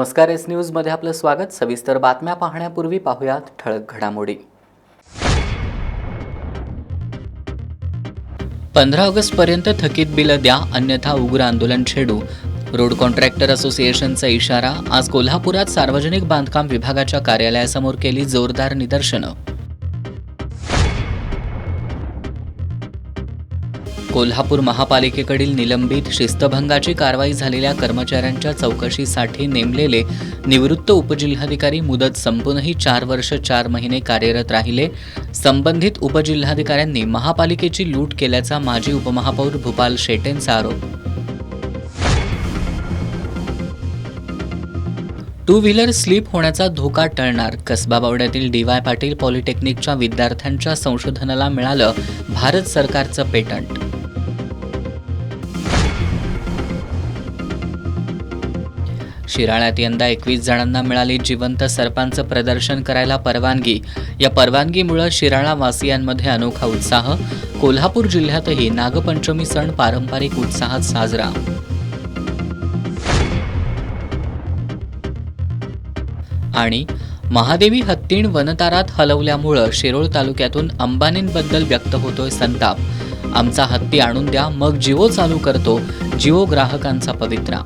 नमस्कार, एस न्यूजमध्ये आपलं स्वागत। सविस्तर बातम्या पाहण्यापूर्वी पाहूयात ठळक घडामोडी। 15 ऑगस्टपर्यंत थकीत बिलं द्या, अन्यथा उग्र आंदोलन छेडू। रोड कॉन्ट्रॅक्टर असोसिएशनचा इशारा। आज कोल्हापुरात सार्वजनिक बांधकाम विभागाच्या कार्यालयासमोर केली जोरदार निदर्शनं। कोल्हापूर महापालिकेकडील निलंबित शिस्तभंगाची कारवाई झालेल्या कर्मचाऱ्यांच्या चौकशीसाठी नेमलेले निवृत्त उपजिल्हाधिकारी मुदत संपूनही 4 वर्ष 4 महिने कार्यरत राहिले। संबंधित उपजिल्हाधिकाऱ्यांनी महापालिकेची लूट केल्याचा माजी उपमहापौर भूपाल शेटेंचा आरोप। टू व्हीलर स्लिप होण्याचा धोका टळणार। कसबा बावड्यातील डी.वाय. पाटील पॉलिटेक्निकच्या विद्यार्थ्यांच्या संशोधनाला मिळालं भारत सरकारचं पेटंट। शिराळ्यात यंदा 21 जणांना मिळाली जिवंत सर्पांचं प्रदर्शन करायला परवानगी। या परवानगीमुळे शिराळा वासियांमध्ये अनोखा उत्साह। कोल्हापूर जिल्ह्यातही नागपंचमी सण पारंपरिक उत्साहात साजरा। आणि महादेवी हत्तीण वनतारात हलवल्यामुळे शिरोळ तालुक्यातून अंबानींबद्दल व्यक्त होतोय संताप। आमचा हत्ती आणून द्या, मग जिओ चालू करतो, जिओ ग्राहकांचा पवित्रा।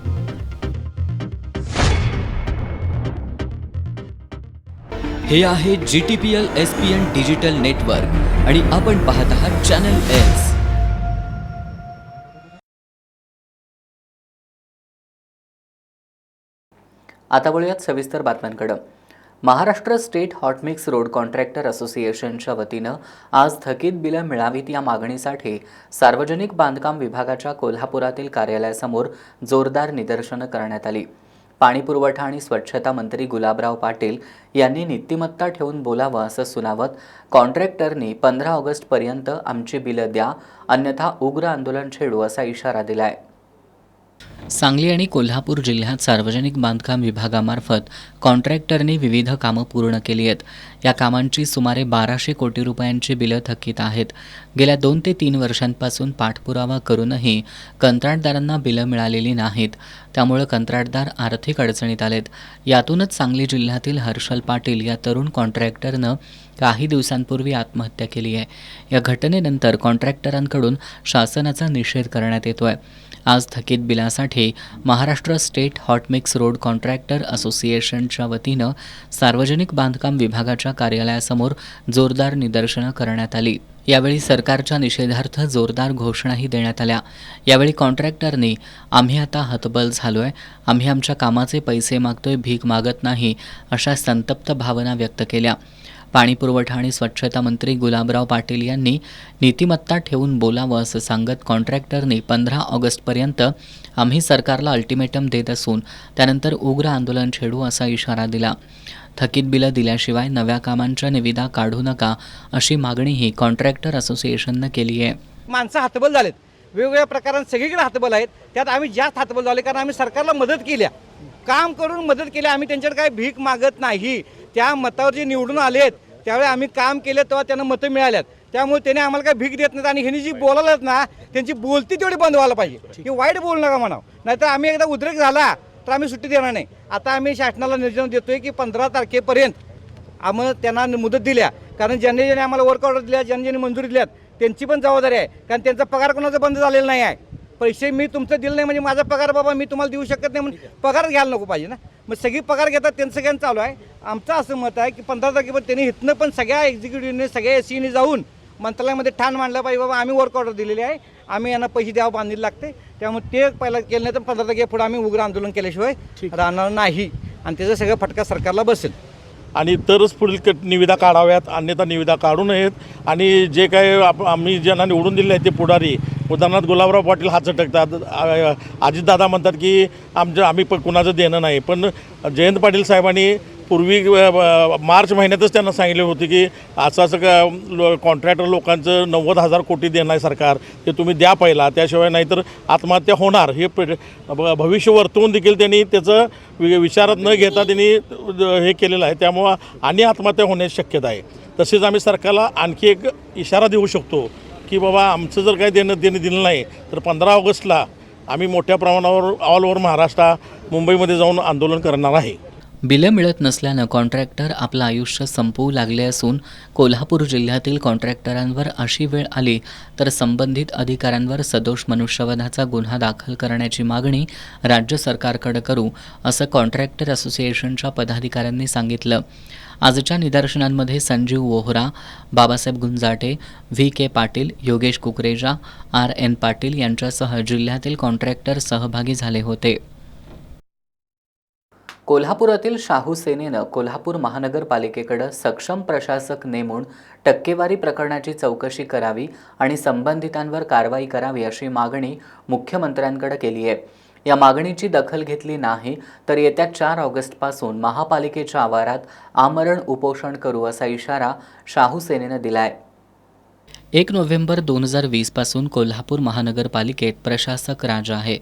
हे आहे GTPL SPN डिजिटल नेटवर्क आणि आपण पाहत आहात चॅनल एस। आता वळूयात सविस्तर बातम्यांकडे। Maharashtra state hot mix road contractor असोसिएशनच्या वतीनं आज थकीत बिलं मिळावीत या मागणीसाठी सार्वजनिक बांधकाम विभागाच्या कोल्हापुरातील कार्यालयासमोर जोरदार निदर्शनं करण्यात आली। पाणी पुरवठा आणि स्वच्छता मंत्री गुलाबराव पाटील यांनी नीतिमत्ता ठेवून बोलावं असं सुनावत कॉन्ट्रॅक्टरनी 15 ऑगस्टपर्यंत आमची बिलं द्या, अन्यथा उग्र आंदोलन छेडू असा इशारा दिलाय। सांगली आणि कोल्हापूर जिल्ह्यात सार्वजनिक बांधकाम विभागामार्फत कॉन्ट्रॅक्टरनी विविध कामं पूर्ण केली आहेत। या कामांची सुमारे 1200 कोटी रुपयांची बिलं थकीत आहेत। गेल्या 2 ते 3 वर्षांपासून पाठपुरावा करूनही कंत्राटदारांना बिलं मिळालेली नाहीत। त्यामुळे कंत्राटदार आर्थिक अडचणीत आलेत। यातूनच सांगली जिल्ह्यातील हर्षल पाटील या तरुण कॉन्ट्रॅक्टरनं काही दिवसांपूर्वी आत्महत्या केली आहे। या घटनेनंतर कॉन्ट्रॅक्टरांकडून शासनाचा निषेध करण्यात येतोय। आज थकीत बिलासाठी Maharashtra state hot mix road contractor असोसिएशनच्या वतीनं सार्वजनिक बांधकाम विभागाच्या कार्यालयासमोर जोरदार निदर्शनं करण्यात आली। यावेळी सरकारच्या निषेधार्थ जोरदार घोषणाही देण्यात आल्या। यावेळी कॉन्ट्रॅक्टरनी आम्ही आता हतबल झालोय, आम्ही आमच्या कामाचे पैसे मागतोय, भीक मागत नाही, अशा संतप्त भावना व्यक्त केल्या। पाणी पुरवठा आणि स्वच्छता मंत्री गुलाबराव पाटील यांनी नीतिमत्ता ठेवून बोलावं असं सांगत कॉन्ट्रॅक्टरनी 15 ऑगस्टपर्यंत आम्ही सरकारला अल्टिमेटम देत असून त्यानंतर उग्र आंदोलन छेडू असा इशारा दिला। थकीत बिलं दिल्याशिवाय नव्या कामांच्या निविदा काढू नका अशी मागणीही कॉन्ट्रॅक्टर असोसिएशननं केली आहे। माणसं हातबल झालेत, वेगवेगळ्या प्रकारात सगळीकडे हातबल आहेत। त्यात आम्ही जास्त हातबल झाले कारण आम्ही सरकारला मदत केल्या, काम करून मदत केली। आम्ही त्यांच्याकडे काही भीक मागत नाही। त्या मतावर जे निवडून आलेत त्यावेळी आम्ही काम केलं तेव्हा त्यांना मतं मिळाल्यात। त्यामुळे त्याने आम्हाला काही भीक देत नाहीत आणि ह्यांनी जी बोलायलात ना त्यांची बोलती तेवढी बंद व्हायला पाहिजे की वाईट बोलू नका म्हणावं, नाहीतर आम्ही एकदा उद्रेक झाला तर आम्ही सुट्टी देणार नाही। आता आम्ही शासनाला निर्देश देतोय की 15 तारखेपर्यंत आम्हाला त्यांना मुदत दिल्या, कारण ज्यांनी ज्यांनी आम्हाला वर्क ऑर्डर दिल्या, ज्यांनी मंजुरी दिल्यात त्यांची पण जबाबदारी आहे, कारण त्यांचा पगार कोणाचा बंद झालेला नाही आहे। पैसे मी तुमचं दिलं नाही म्हणजे माझा पगार बाबा मी तुम्हाला देऊ शकत नाही म्हणून पगार घ्यायला नको पाहिजे ना। मग सगळी पगार घेतात त्यांचं सगळ्यांचं चालू आहे। आमचं असं मत आहे की 15 तारखेपर्यंत त्यांनी इथनं पण सगळ्या एक्झिक्युटिव्हने सगळ्या एसीने जाऊन मंत्रालयामध्ये ठाण मांडलं पाहिजे, बाबा आम्ही वर्क ऑर्डर दिलेली आहे, आम्ही यांना पैसे द्यावं बांधील लागते। त्यामुळे ते पहिला केलं नाही तर 15 तारखेपुढे आम्ही उग्र आंदोलन केल्याशिवाय राहणार नाही आणि त्याचा सगळा फटका सरकारला बसेल आणि तरच पुढील निविदा काढाव्यात, अन्यथा निविदा काढू नयेत। आणि जे काही आम्ही ज्यांना निवडून दिले आहेत ते पुढारी, उदाहरणार्थ गुलाबराव पाटील हात झटकतात, अजितदादा म्हणतात की आम्ही कुणाचं देणं नाही। पण जयंत पाटील साहेबांनी पूर्वी मार्च महिन्यातच त्यांना सांगितले होते की असं कॉन्ट्रॅक्टर लोकांचं 90,000 कोटी देणार आहे सरकार, ते तुम्ही द्या पहिला, त्याशिवाय नाहीतर आत्महत्या होणार हे भविष्य वर्तवून देखील त्यांनी त्याचं विचारात न घेता त्यांनी हे केलेलं आहे। त्यामुळं आणि आत्महत्या होण्याची शक्यता आहे। तसेच आम्ही सरकारला आणखी एक इशारा देऊ शकतो की बाबा आमचं जर काही देणं दिलं नाही तर 15 ऑगस्टला आम्ही मोठ्या प्रमाणावर ऑल ओव्हर महाराष्ट्र मुंबईमध्ये जाऊन आंदोलन करणार आहे. बिलं मिळत नसल्यानं कॉन्ट्रॅक्टर आपलं आयुष्य संपवू लागले असून कोल्हापूर जिल्ह्यातील कॉन्ट्रॅक्टरांवर अशी वेळ आली तर संबंधित अधिकाऱ्यांवर सदोष मनुष्यवधाचा गुन्हा दाखल करण्याची मागणी राज्य सरकारकडे करू असं कॉन्ट्रॅक्टर असोसिएशनच्या पदाधिकाऱ्यांनी सांगितलं. आजच्या निदर्शनांमध्ये संजीव वोहरा, बाबासाहेब गुंजाटे, व्ही.के. पाटील, योगेश कुकरेजा, आर.एन. पाटील यांच्यासह जिल्ह्यातील कॉन्ट्रॅक्टर सहभागी झाले होते. कोल्हापुरातील शाहू सेनेनं कोल्हापूर महानगरपालिकेकडे सक्षम प्रशासक नेमून टक्केवारी प्रकरणाची चौकशी करावी आणि संबंधितांवर कारवाई करावी अशी मागणी मुख्यमंत्र्यांकडे केली आहे. या मागणीची दखल घेतली नाही तर येत्या 4 ऑगस्टपासून महापालिकेच्या आवारात आमरण उपोषण करू असा इशारा शाहू सेनेनं दिला आहे. 1 नोव्हेंबर 2020 पासून कोल्हापूर महानगरपालिकेत प्रशासक राज आहे.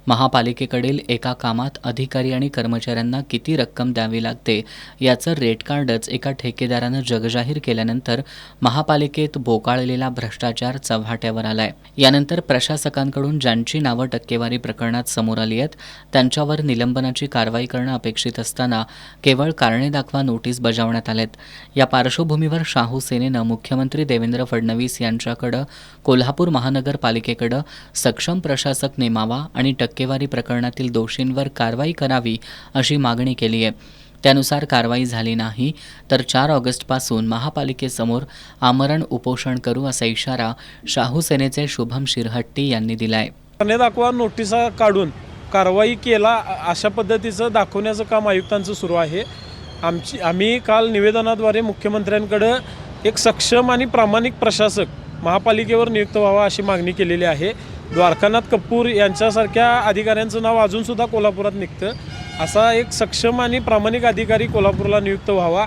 महापालिकेकडील एका कामात अधिकारी आणि कर्मचाऱ्यांना किती रक्कम द्यावी लागते याचं रेट कार्डच एका ठेकेदारानं जगजाहीर केल्यानंतर महापालिकेत बोकाळलेला भ्रष्टाचार चव्हाट्यावर आलाय. यानंतर प्रशासकांकडून ज्यांची नावं टक्केवारी प्रकरणात समोर आली आहेत त्यांच्यावर निलंबनाची कारवाई करणं अपेक्षित असताना केवळ कारणे दाखवा नोटीस बजावण्यात आलेत. या पार्श्वभूमीवर शाहू सेनेनं मुख्यमंत्री देवेंद्र फडणवीस यांच्याकडं कोल्हापूर महानगरपालिकेकडं सक्षम प्रशासक नेमावा आणि टक्केवारी प्रकरणातील दोषींवर कारवाई करावी अशी मागणी केली आहे. त्यानुसार कारवाई झाली नाही तर 4 ऑगस्टपासून महापालिकेसमोर आमरण उपोषण करू असा इशारा शाहू सेनेचे शुभम शिरहट्टी यांनी दिलाय. कारणे दाखवा नोटिसा काढून कारवाई केला अशा पद्धतीचं दाखवण्याचं काम आयुक्तांचं सुरू आहे. आम्ही काल निवेदनाद्वारे मुख्यमंत्र्यांकडे एक सक्षम आणि प्रामाणिक प्रशासक महापालिकेवर नियुक्त व्हावा अशी मागणी केलेली आहे. द्वारकानाथ कपूर यांच्यासारख्या अधिकाऱ्यांचं नाव अजूनसुद्धा कोल्हापुरात निघतं. असा एक सक्षम आणि प्रामाणिक अधिकारी कोल्हापूरला नियुक्त व्हावा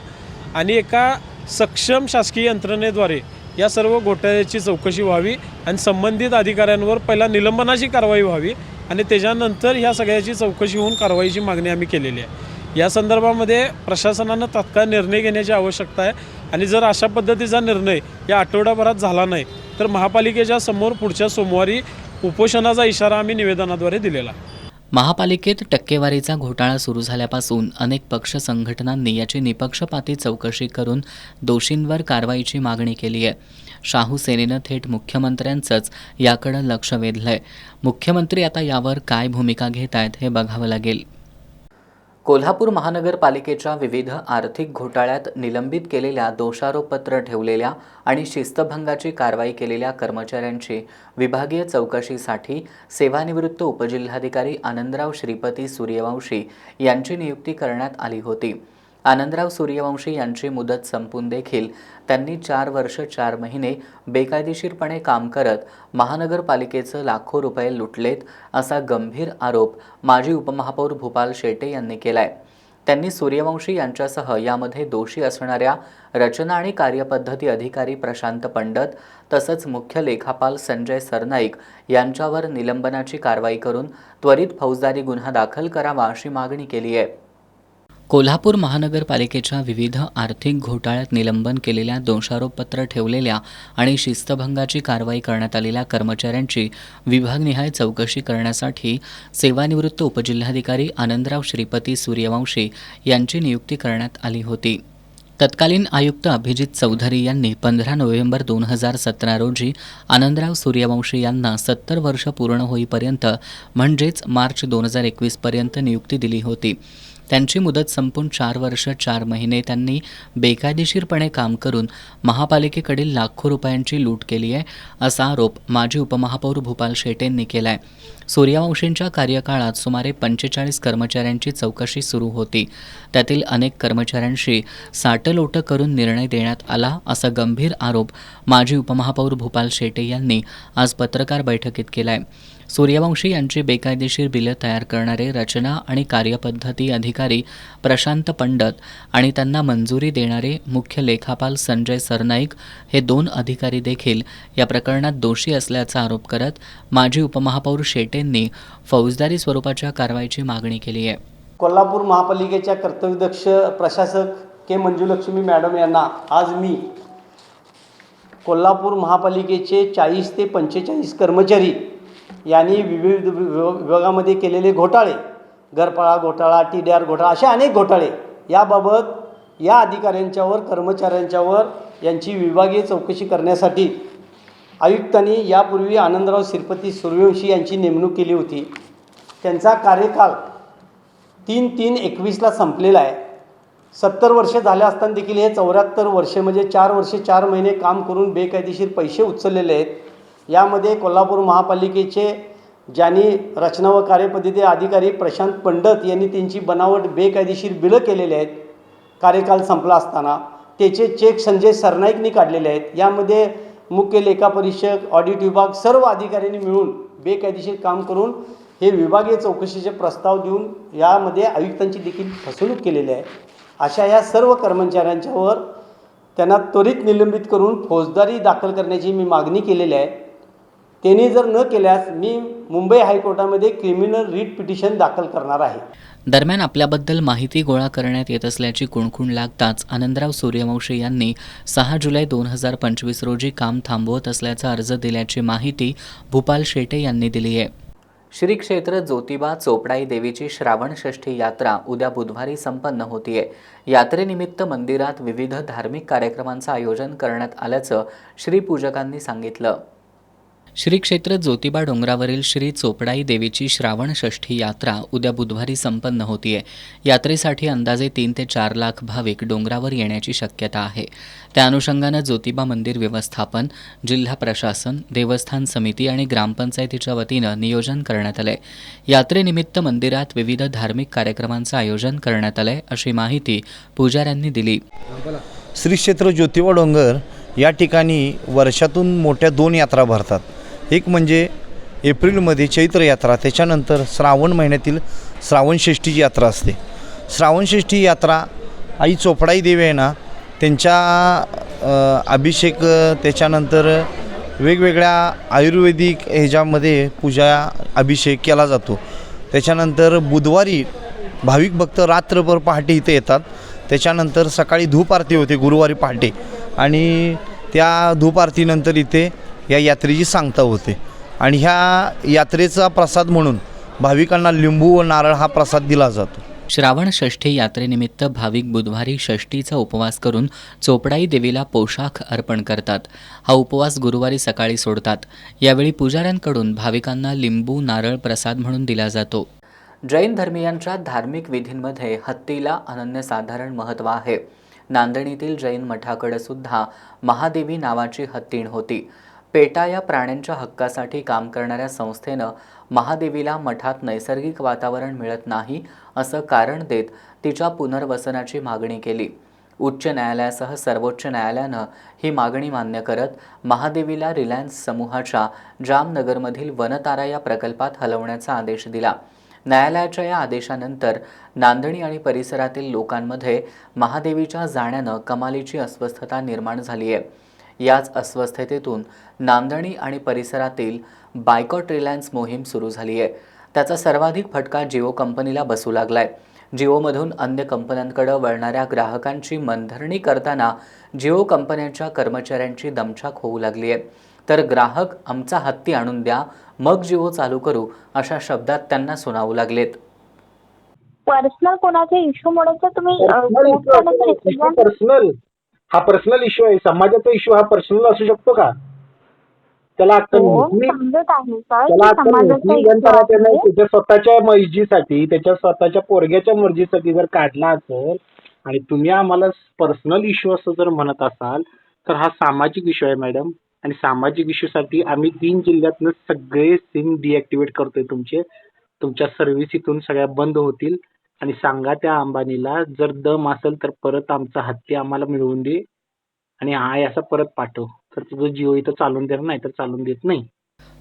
आणि एका सक्षम शासकीय यंत्रणेद्वारे या सर्व घोटाळ्याची चौकशी व्हावी आणि संबंधित अधिकाऱ्यांवर पहिला निलंबनाची कारवाई व्हावी आणि त्याच्यानंतर ह्या सगळ्याची चौकशी होऊन कारवाईची मागणी आम्ही केलेली आहे. या संदर्भामध्ये प्रशासनानं तात्काळ निर्णय घेण्याची आवश्यकता आहे आणि जर अशा पद्धतीचा निर्णय या आठवड्याभरात झाला नाही तर महापालिकेच्या समोर पुढच्या सोमवारी उपोषणाचा इशारा आम्ही निवेदनाद्वारे दिलेला. महापालिकेत टक्केवारीचा घोटाळा सुरू झाल्यापासून अनेक पक्ष संघटनांनी याची निपक्षपाती चौकशी करून दोषींवर कारवाईची मागणी केली आहे. शाहू सेनेनं थेट मुख्यमंत्र्यांचंच याकडे लक्ष वेधलंय. मुख्यमंत्री आता यावर काय भूमिका घेत आहेत हे बघावं लागेल. कोल्हापूर महानगरपालिकेच्या विविध आर्थिक घोटाळ्यात निलंबित केलेल्या, दोषारोपपत्र ठेवलेल्या आणि शिस्तभंगाची कारवाई केलेल्या कर्मचाऱ्यांची विभागीय चौकशीसाठी सेवानिवृत्त उपजिल्हाधिकारी आनंदराव श्रीपती सूर्यवंशी यांची नियुक्ती करण्यात आली होती. आनंदराव सूर्यवंशी यांची मुदत संपून देखील त्यांनी 4 वर्ष 4 महिने बेकायदेशीरपणे काम करत महानगरपालिकेचं लाखो रुपये लुटलेत असा गंभीर आरोप माजी उपमहापौर भूपाल शेटे यांनी केलाय. त्यांनी सूर्यवंशी यांच्यासह यामध्ये दोषी असणाऱ्या रचना आणि कार्यपद्धती अधिकारी प्रशांत पंडत तसंच मुख्य लेखापाल संजय सरनाईक यांच्यावर निलंबनाची कारवाई करून त्वरित फौजदारी गुन्हा दाखल करावा अशी मागणी केली आहे. कोल्हापूर महानगरपालिकेच्या विविध आर्थिक घोटाळ्यात निलंबन केलेल्या, दोषारोपपत्र ठेवलेल्या आणि शिस्तभंगाची कारवाई करण्यात आलेल्या कर्मचाऱ्यांची विभागनिहाय चौकशी करण्यासाठी सेवानिवृत्त उपजिल्हाधिकारी आनंदराव श्रीपती सूर्यवंशी यांची नियुक्ती करण्यात आली होती. तत्कालीन आयुक्त अभिजित चौधरी यांनी 15 नोव्हेंबर 2017 रोजी आनंदराव सूर्यवंशी यांना 70 वर्ष पूर्ण होईपर्यंत म्हणजेच मार्च 2021 पर्यंत नियुक्ती दिली होती. त्यांची मुदत संपून 4 वर्ष 4 महिने त्यांनी बेकायदेशीरपणे काम करून महापालिकेकडील लाखो रुपयांची लूट केली आहे असा आरोप माजी उपमहापौर भूपाल शेटेंनी केला आहे. सूर्यवंशींच्या कार्यकाळात सुमारे 45 कर्मचाऱ्यांची चौकशी सुरू होती. त्यातील अनेक कर्मचाऱ्यांशी साटलोट करून निर्णय देण्यात आला असा गंभीर आरोप माजी उपमहापौर भूपाल शेटे यांनी आज पत्रकार बैठकीत केला आहे. सूर्यवंशी यांची बेकायदेशीर बिलं तयार करणारे रचना आणि कार्यपद्धती अधिकारी प्रशांत पंडत आणि त्यांना मंजुरी देणारे मुख्य लेखापाल संजय सरनाईक हे 2 अधिकारी देखील या प्रकरणात दोषी असल्याचा आरोप करत माजी उपमहापौर शेटेंनी फौजदारी स्वरूपाच्या कारवाईची मागणी केली आहे. कोल्हापूर महापालिकेच्या कर्तव्यदक्ष प्रशासक के मंजुलक्ष्मी मॅडम यांना आज मी कोल्हापूर महापालिकेचे 40 ते 45 कर्मचारी यांनी विविध विभागामध्ये केलेले घोटाळे, घरफाळा घोटाळा, TDR घोटाळा, असे अनेक घोटाळे याबाबत या अधिकाऱ्यांच्यावर, कर्मचाऱ्यांच्यावर यांची विभागीय चौकशी करण्यासाठी आयुक्तांनी यापूर्वी आनंदराव श्रीपती सूर्यवंशी यांची नेमणूक केली होती. त्यांचा कार्यकाल 3/3/21ला संपलेला आहे. 70 वर्ष झाले असताना देखील हे 74 वर्ष म्हणजे 4 वर्ष 4 महिने काम करून बेकायदेशीर पैसे उचललेले आहेत. यामध्ये कोल्हापूर महापालिकेचे ज्यांनी रचना व कार्यपद्धती अधिकारी प्रशांत पंडित यांनी त्यांची बनावट बेकायदेशीर बिलं केलेले आहेत. कार्यकाल संपला असताना त्याचे चेक संजय सरनाईकनी काढलेले आहेत. यामध्ये मुख्य लेखापरीक्षक, ऑडिट विभाग सर्व अधिकाऱ्यांनी मिळून बेकायदेशीर काम करून हे विभागीय चौकशीचे प्रस्ताव देऊन यामध्ये आयुक्तांची देखील फसवणूक केलेली आहे. अशा या सर्व कर्मचाऱ्यांच्यावर त्यांना त्वरित निलंबित करून फौजदारी दाखल करण्याची मी मागणी केलेली आहे. त्यांनी जर न केल्यास मी मुंबई हायकोर्टामध्ये क्रिमिनल रिट पिटिशन दाखल करणार आहे. दरम्यान आपल्याबद्दल माहिती गोळा करण्यात येत असल्याची कुणकुण लागताच आनंदराव सूर्यवंशी यांनी 6 जुलै 2025 रोजी काम थांबवत असल्याचा अर्ज दिल्याची माहिती भूपाल शेटे यांनी दिली आहे. श्री क्षेत्र ज्योतिबा चोपडाई देवीची श्रावण षष्ठी यात्रा उद्या बुधवारी संपन्न होतीये. यात्रेनिमित्त मंदिरात विविध धार्मिक कार्यक्रमांचं आयोजन करण्यात आल्याचं श्री पूजकांनी सांगितलं. श्री क्षेत्र ज्योतिबा डोंगरावरील श्री चोपडाई देवीची श्रावण षष्ठी यात्रा उद्या बुधवारी संपन्न होतीये. यात्रेसाठी अंदाजे 3 ते 4 लाख भाविक डोंगरावर येण्याची शक्यता आहे. त्या अनुषंगानं ज्योतिबा मंदिर व्यवस्थापन, जिल्हा प्रशासन, देवस्थान समिती आणि ग्रामपंचायतीच्या वतीनं नियोजन करण्यात आलंय. यात्रेनिमित्त मंदिरात विविध धार्मिक कार्यक्रमांचं आयोजन करण्यात आलंय अशी माहिती पुजाऱ्यांनी दिली. श्री क्षेत्र ज्योतिबा डोंगर या ठिकाणी वर्षातून मोठ्या 2 यात्रा भरतात. एक म्हणजे एप्रिलमध्ये चैत्र यात्रा, त्याच्यानंतर श्रावण महिन्यातील श्रावणषष्ठीची यात्रा असते. श्रावणषष्ठी यात्रा आई चोपडाई देवी आहे ना, त्यांच्या अभिषेक, त्याच्यानंतर वेगवेगळ्या आयुर्वेदिक ह्याच्यामध्ये पूजा अभिषेक केला जातो. त्याच्यानंतर बुधवारी भाविक भक्त रात्रभर पहाटे इथे येतात. त्याच्यानंतर सकाळी धूप आरती होते गुरुवारी पहाटे आणि त्या धूप आरतीनंतर इथे या यात्रेची सांगता होते. आणि ह्या यात्रेचा प्रसाद म्हणून भाविकांना लिंबू व नारळ हा प्रसाद दिला जातो. श्रावण षष्ठी यात्रेनिमित्त भाविक बुधवारी षष्ठीचा उपवास करून चोपडाई देवीला पोशाख अर्पण करतात. हा उपवास गुरुवारी सकाळी सोडतात. यावेळी पुजाऱ्यांकडून भाविकांना लिंबू नारळ प्रसाद म्हणून दिला जातो. जैन धर्मीयांच्या धार्मिक विधींमध्ये हत्तीला अनन्यसाधारण महत्त्व आहे. नांदणीतील जैन मठाकडे सुद्धा महादेवी नावाची हत्तीण होती. पेटा या प्राण्यांच्या हक्कासाठी काम करणाऱ्या संस्थेनं महादेवीला मठात नैसर्गिक वातावरण मिळत नाही असं कारण देत तिच्या पुनर्वसनाची मागणी केली. उच्च न्यायालयासह सर्वोच्च न्यायालयानं ही मागणी मान्य करत महादेवीला रिलायन्स समूहाच्या जामनगरमधील वनतारा या प्रकल्पात हलवण्याचा आदेश दिला. न्यायालयाच्या या आदेशानंतर नांदणी आणि परिसरातील लोकांमध्ये महादेवीच्या जाण्यानं कमालीची अस्वस्थता निर्माण झाली आहे. याच अस्वस्थतेतून नांदणी आणि परिसरातील बायकॉट रिलायन्स मोहीम सुरू झाली आहे. त्याचा सर्वाधिक फटका जिओ कंपनीला बसू लागलाय. जिओमधून अन्य कंपन्यांकडे वळणाऱ्या ग्राहकांची मनधरणी करताना जिओ कंपन्यांच्या कर्मचाऱ्यांची दमछाक होऊ लागली आहे. तर ग्राहक आमचा हत्ती आणून द्या मग जिओ चालू करू अशा शब्दात त्यांना सुनावू लागलेत. पर्सनल कोणाचे इश्यूमुळे तर तुम्ही हा पर्सनल इश्यू आहे. समाजाचा इश्यू हा पर्सनल असू शकतो का? त्याला त्याच्या स्वतःच्या मर्जीसाठी, त्याच्या स्वतःच्या पोरग्याच्या मर्जीसाठी जर काढला असेल आणि तुम्ही आम्हाला पर्सनल इश्यू असं जर म्हणत असाल तर हा सामाजिक इश्यू आहे मॅडम. आणि सामाजिक इश्यूसाठी आम्ही 3 जिल्ह्यातनं सगळे सिम डिॲक्टिवेट करतोय. तुमच्या सर्व्हिस इथून सगळ्या बंद होतील. आणि सांगा त्या अंबानीला जर दम असेल तर परत आमचा हत्ती आम्हाला मिळवून दे आणि हा असा परत पाठव. तर तुझं जिओ इथं चालून देणार नाही तर चालून देत नाही.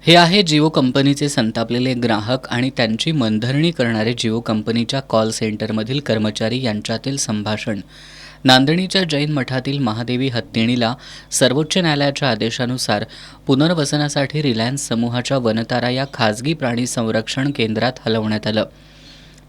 हे आहे जिओ कंपनीचे संतापलेले ग्राहक आणि त्यांची मनधरणी करणारे जिओ कंपनीच्या कॉल सेंटरमधील कर्मचारी यांच्यातील संभाषण. नांदणीच्या जैन मठातील महादेवी हत्तीणीला सर्वोच्च न्यायालयाच्या आदेशानुसार पुनर्वसनासाठी रिलायन्स समूहाच्या वनतारा या खाजगी प्राणी संरक्षण केंद्रात हलवण्यात आलं.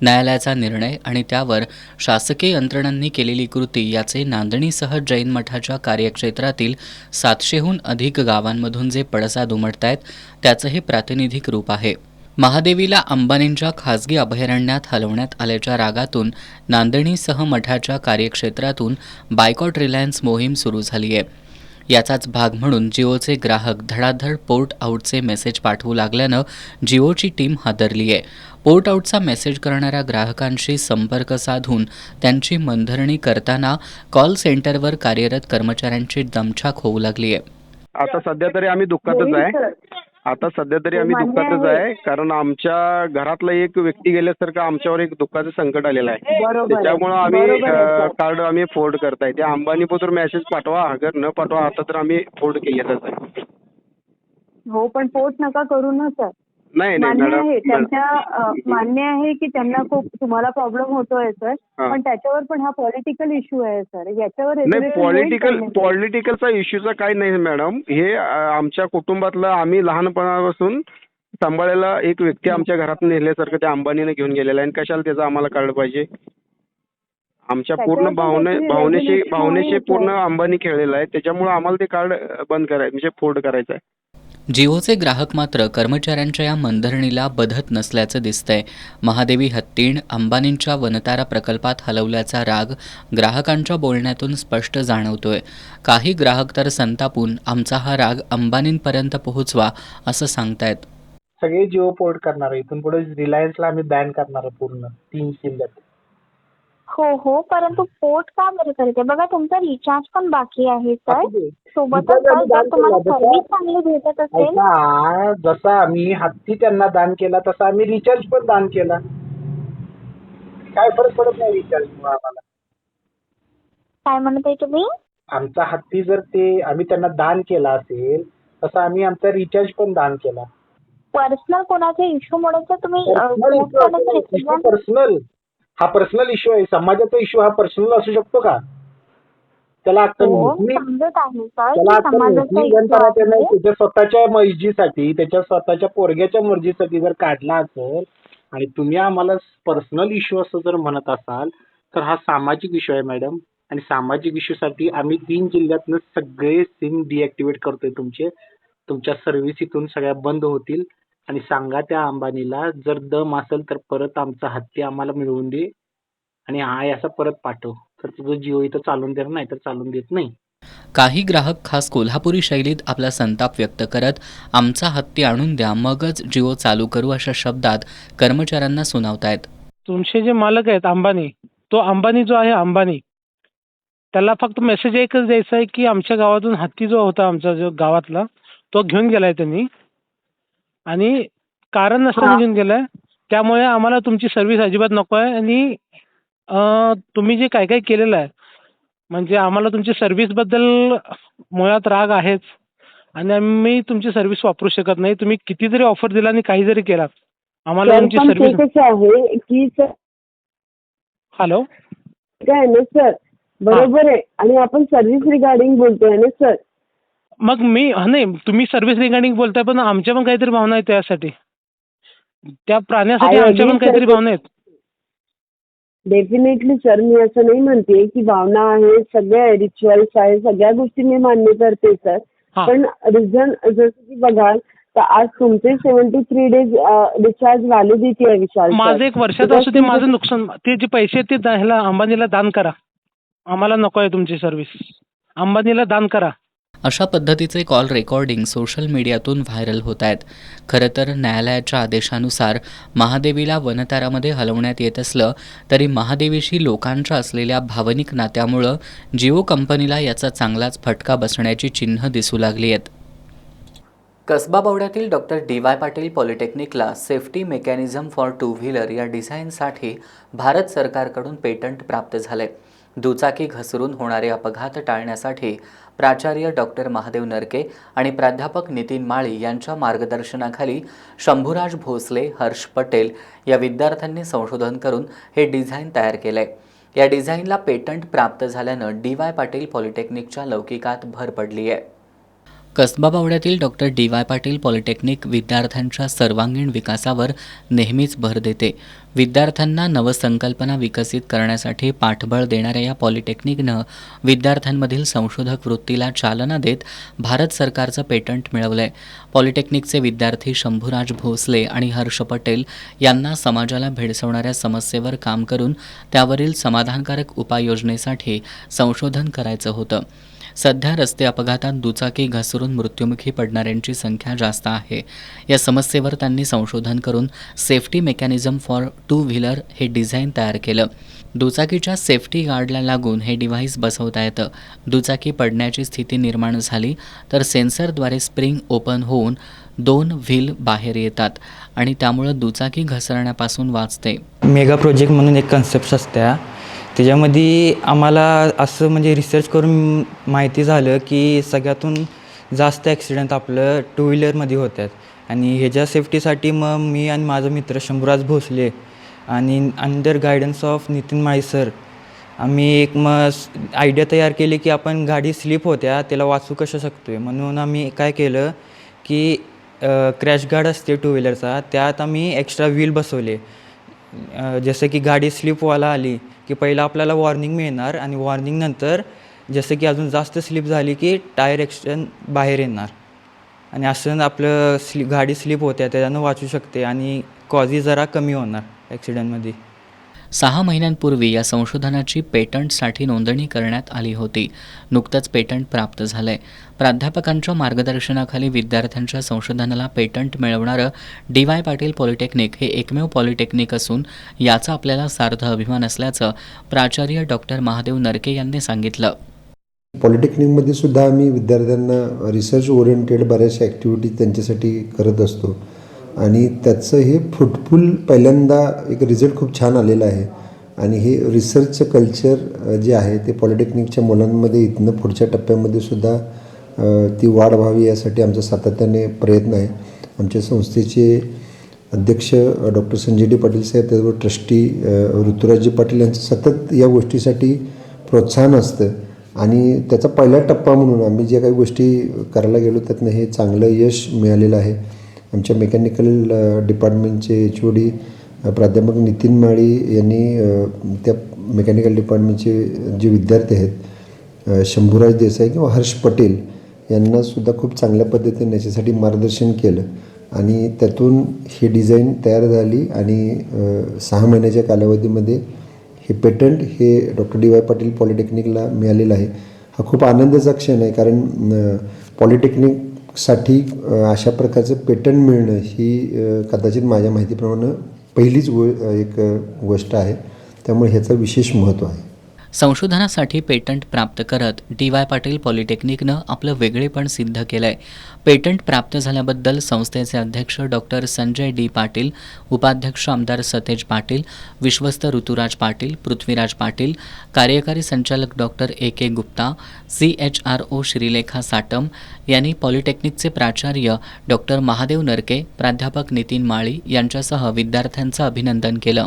न्यायालयाचा निर्णय आणि त्यावर शासकीय यंत्रणांनी केलेली कृती याचे नांदणीसह जैन मठाच्या कार्यक्षेत्रातील 700हून अधिक गावांमधून जे पडसाद उमटतायत त्याचं हे प्रातिनिधिक रूप आहे. महादेवीला अंबानींच्या खासगी अभयारण्यात हलवण्यात आल्याच्या रागातून नांदणीसह मठाच्या कार्यक्षेत्रातून बायकॉट रिलायन्स मोहीम सुरू झाली आहे. याचाच भाग म्हणून जिओचे ग्राहक धडाधड पोर्ट आऊटचे मेसेज पाठवू लागल्यानं जिओची टीम हादरली आहे. पोर्ट आऊटचा मेसेज करणाऱ्या ग्राहकांशी संपर्क साधून त्यांची मनधरणी करताना कॉल सेंटरवर कार्यरत कर्मचाऱ्यांची दमछाक होऊ लागली आहे. आता सध्या तरी आम्ही दुःखातच आहे. कारण आमच्या घरातला एक व्यक्ती गेल्यासारखं आमच्यावर एक दुःखाचं संकट आलेलं आहे. त्याच्यामुळं आम्ही कार्ड आम्ही फोर्ड करताय. त्या अंबानीबद्दल मेसेज पाठवा, अगर न पाठवा आता तर आम्ही फोर्ड केलेलंच आहे. हो, पण पोट नका करू ना सर. नाही मान्य आहे मॅडम, त्यांच्या मान्य आहे की त्यांना खूप तुम्हाला प्रॉब्लेम होतोय सर, पण त्याच्यावर पण हा पॉलिटिकल इश्यू आहे सर. याच्यावर नाही पॉलिटिकलचा इश्यूचा काही नाही मॅडम. हे आमच्या कुटुंबातलं आम्ही लहानपणापासून सांभाळलेला एक व्यक्ती आमच्या घरात नेल्यासारखं त्या अंबानीने घेऊन गेलेला आहे. आणि कशाला त्याचं आम्हाला कळलं पाहिजे? आमच्या पूर्ण भावनेशी पूर्ण अंबानी खेळलेला आहे. त्याच्यामुळे आम्हाला ते कार्ड बंद करायचं म्हणजे फोल्ड करायचं आहे. जिओचे ग्राहक मात्र कर्मचाऱ्यांच्या या मनधरणीला बधत नसल्याचं दिसतंय. महादेवी हत्तीण अंबानींच्या वनतारा प्रकल्पात हलवल्याचा राग ग्राहकांच्या बोलण्यातून स्पष्ट जाणवतोय. काही ग्राहक तर संतापून आमचा हा राग अंबानींपर्यंत पोहोचवा असं सांगतायत. सगळे जिओ पोर्ट करणार आहे. इथून पुढे रिलायन्सला आम्ही बॅन करणार आहे पूर्ण 3 जिल्ह्यात. हो, परंतु पोर्ट का बरं करते? बघा तुमचा रिचार्ज पण बाकी आहे सर. सोबतच जर तुम्हाला सर्व्हिस चांगली भेटत असेल. जसा आम्ही हत्ती त्यांना दान केला तसा आम्ही रिचार्ज पण दान केला. काय फरक पडत नाही रिचार्ज आम्हाला. काय म्हणत आहे तुम्ही? आमचा हत्ती जर ते आम्ही त्यांना दान केला असेल तसं आम्ही आमचा रिचार्ज पण दान केला. पर्सनल कोणाचा इश्यू म्हणून तर तुम्ही हा पर्सनल इश्यू आहे. समाजाचा इश्यू हा पर्सनल असू शकतो का? त्याला समजत आहे सर, समाजाचा त्याच्या स्वतःच्या मर्जीसाठी त्याच्या स्वतःच्या पोरग्याच्या मर्जीसाठी जर काढला असेल आणि तुम्ही आम्हाला पर्सनल इश्यू असं जर म्हणत असाल तर हा सामाजिक इश्यू आहे मॅडम. आणि सामाजिक इश्यूसाठी आम्ही 3 जिल्ह्यातनं सगळे सिम डिॲक्टिवेट करतोय. तुमच्या सर्व्हिस इथून सगळ्या बंद होतील. आणि सांगा त्या अंबानीला जर दम असेल तर परत आमचा हत्ती आम्हाला मिळवून दे आणि हा असा परत पाठव. तर तुझं जिओ इथं चालून देणार नाही तर चालून देत नाही. काही ग्राहक खास कोल्हापुरी शैलीत आपला संताप व्यक्त करत आमचा हत्ती आणून द्या मगच जिओ चालू करू अशा शब्दात कर्मचाऱ्यांना सुनावतायत. तुमचे जे मालक आहेत अंबानी, तो अंबानी जो आहे अंबानी, त्याला फक्त मेसेज एकच द्यायचा आहे की आमच्या गावातून हत्ती जो होता आमचा जो गावातला तो घेऊन गेलाय त्यांनी आणि कारण नसताना घेऊन गेलाय. त्यामुळे आम्हाला तुमची सर्व्हिस अजिबात नको आहे. आणि तुम्ही जे काय काय केलेलं आहे म्हणजे आम्हाला तुमची सर्व्हिसबद्दल मुळात राग आहेच आणि आम्ही तुमची सर्व्हिस वापरू शकत नाही. तुम्ही किती जरी ऑफर दिला आणि काही जरी केला आम्हाला तुमची सर्व्हिस आहे की सर. हॅलो काय ना सर, बरोबर आहे. आणि आपण सर्व्हिस रिगार्डिंग बोलतोय ना सर. मग नाही तुम्ही सर्व्हिस रिगार्डिंग बोलताय पण आमच्या पण काहीतरी भावना आहेत त्यासाठी. त्या प्राण्यासाठी आमच्या पण काहीतरी भावना आहेत. डेफिनेटली सर, मी असं नाही म्हणते की भावना आहे, सगळ्या रिच्युअल्स आहे, सगळ्या गोष्टी मी मान्य करते सर. पण रिझन जसं की बघाल तर आज तुमचे 73 डेज रिचार्ज व्हॅलिडिटी आहे विशाल. माझं 1 वर्षाचं असू ते माझं नुकसान. ते जे पैसे ते ह्याला अंबानीला दान करा. आम्हाला नको आहे तुमची सर्व्हिस. अंबानीला दान करा. अशा पद्धतीचे कॉल रेकॉर्डिंग सोशल मीडियातून व्हायरल होत आहेत. खरं तर न्यायालयाच्या आदेशानुसार महादेवीला वनतारामध्ये हलवण्यात येत असलं तरी महादेवीशी लोकांच्या असलेल्या भावनिक नात्यामुळं जिओ कंपनीला याचा चांगलाच फटका बसण्याची चिन्ह दिसू लागली आहेत. कसबा बावड्यातील डॉक्टर DY पाटील पॉलिटेक्निकला सेफ्टी मेकॅनिझम फॉर 2 व्हीलर या डिझाईनसाठी भारत सरकारकडून पेटंट प्राप्त झाले. दुचाकी घसरून होणारे अपघात टाळण्यासाठी प्राचार्य डॉक्टर महादेव नरके आणि प्राध्यापक नितीन माळी यांच्या मार्गदर्शनाखाली शंभूराज भोसले, हर्ष पटेल या विद्यार्थ्यांनी संशोधन करून हे डिझाईन तयार केले. या डिझाईनला पेटंट प्राप्त झाल्यानं DY पाटील पॉलिटेक्निकच्या लौकिकात भर पडली आहे. कसबा बावड्यातील doctor D Y Patil polytechnic विद्यार्थ्यांच्या सर्वांगीण विकासावर नेहमीच भर देते. विद्यार्थ्यांना नवसंकल्पना विकसित करण्यासाठी पाठबळ देणाऱ्या या पॉलिटेक्निकनं विद्यार्थ्यांमधील संशोधक वृत्तीला चालना देत भारत सरकारचं पेटंट मिळवलंय. पॉलिटेक्निकचे विद्यार्थी शंभूराज भोसले आणि हर्ष पटेल यांना समाजाला भेडसावणाऱ्या समस्येवर काम करून त्यावरील समाधानकारक उपाययोजनेसाठी संशोधन करायचं होतं. सध्या रस्ते अपघातात दुचाकी घसरून मृत्युमुखी पडणाऱ्यांची संख्या जास्त आहे. या समस्येवर त्यांनी संशोधन करून safety mechanism for two wheeler हे डिझाईन तयार केलं. दुचाकीच्या सेफ्टी गार्डला लागून हे डिव्हाइस बसवता येतं. दुचाकी पडण्याची स्थिती निर्माण झाली तर सेन्सरद्वारे स्प्रिंग ओपन होऊन 2 व्हील बाहेर येतात आणि त्यामुळं दुचाकी घसरण्यापासून वाचते. मेगा प्रोजेक्ट म्हणून एक कन्सेप्ट असते. त्याच्यामध्ये आम्हाला असं म्हणजे रिसर्च करून माहिती झालं की सगळ्यातून जास्त ॲक्सिडेंट आपलं टू व्हीलरमध्ये होतात आणि ह्याच्या सेफ्टीसाठी मग मी आणि माझा मित्र शंभूराज भोसले आणि under guidance of Nitin Mali sir आम्ही एक मग आयडिया तयार केली की आपण गाडी स्लिप होत्या त्याला वाचू कसं शकतो आहे. म्हणून आम्ही काय केलं की क्रॅश गार्ड असते टू व्हीलरचा त्यात आम्ही एक्स्ट्रा व्हील बसवले. जसं की गाडी स्लिप व्हायला आली की पहिला आपल्याला वॉर्निंग मिळणार आणि वॉर्निंगनंतर जसं की अजून जास्त स्लिप झाली की टायर एक्स्ट्रा बाहेर येणार आणि असं आपलं गाडी स्लिप होत्या त्याच्यानं वाचू शकते आणि कॉजी जरा कमी होणार ॲक्सिडेंटमध्ये. 6 महिन्यांपूर्वी या संशोधनाची पेटंटसाठी नोंदणी करण्यात आली होती. नुकतंच पेटंट प्राप्त झालंय. प्राध्यापकांच्या मार्गदर्शनाखाली विद्यार्थ्यांच्या संशोधनाला पेटंट मिळवणारं डी वाय पाटील पॉलिटेक्निक हे एकमेव पॉलिटेक्निक असून याचा आपल्याला सार्थ अभिमान असल्याचं प्राचार्य डॉक्टर महादेव नरके यांनी सांगितलं. पॉलिटेक्निकमध्ये सुद्धा आम्ही विद्यार्थ्यांना रिसर्च ओरिएंटेड बऱ्याचशा ॲक्टिव्हिटीज त्यांच्यासाठी करत असतो आणि त्याचं हे फ्रुटफुल पहिल्यांदा एक रिझल्ट खूप छान आलेला आहे आणि हे रिसर्चचं कल्चर जे आहे ते पॉलिटेक्निकच्या मुलांमध्ये इथनं पुढच्या टप्प्यामध्ये सुद्धा ती वाढ व्हावी यासाठी आमचा सातत्याने प्रयत्न आहे. आमच्या संस्थेचे अध्यक्ष डॉक्टर संजय डी पाटील साहेब त्याचबरोबर ट्रस्टी ऋतुराजजी पाटील यांचं सतत या गोष्टीसाठी प्रोत्साहन असतं आणि त्याचा पहिला टप्पा म्हणून आम्ही ज्या काही गोष्टी करायला गेलो त्यातनं हे चांगलं यश मिळालेलं आहे. आमच्या मेकॅनिकल डिपार्टमेंटचे HOD प्राध्यापक नितीन माळी यांनी त्या मेकॅनिकल डिपार्टमेंटचे जे विद्यार्थी आहेत शंभूराज देसाई किंवा हर्ष पटेल यांनासुद्धा खूप चांगल्या पद्धतीने याच्यासाठी मार्गदर्शन केलं आणि त्यातून ही डिझाईन तयार झाली आणि 6 महिन्याच्या कालावधीमध्ये हे पेटंट हे डॉक्टर डी वाय पाटील पॉलिटेक्निकला मिळालेलं आहे. हा खूप आनंदाचा क्षण आहे कारण पॉलिटेक्निकसाठी अशा प्रकारचं पेटंट मिळणं ही कदाचित माझ्या माहितीप्रमाणे पहिलीच एक गोष्ट आहे. त्यामुळे ह्याचं विशेष महत्त्व आहे. संशोधनासाठी पेटंट प्राप्त करत डी वाय पाटील पॉलिटेक्निकनं आपलं वेगळेपण सिद्ध केलंय. पेटंट प्राप्त झाल्याबद्दल संस्थेचे अध्यक्ष डॉक्टर संजय डी पाटील, उपाध्यक्ष आमदार सतेज पाटील, विश्वस्त ऋतुराज पाटील, पृथ्वीराज पाटील, कार्यकारी संचालक doctor AK Gupta, CHRO Shrilekha Satam यांनी पॉलिटेक्निकचे प्राचार्य डॉक्टर महादेव नरके, प्राध्यापक नितीन माळी यांच्यासह विद्यार्थ्यांचं अभिनंदन केलं.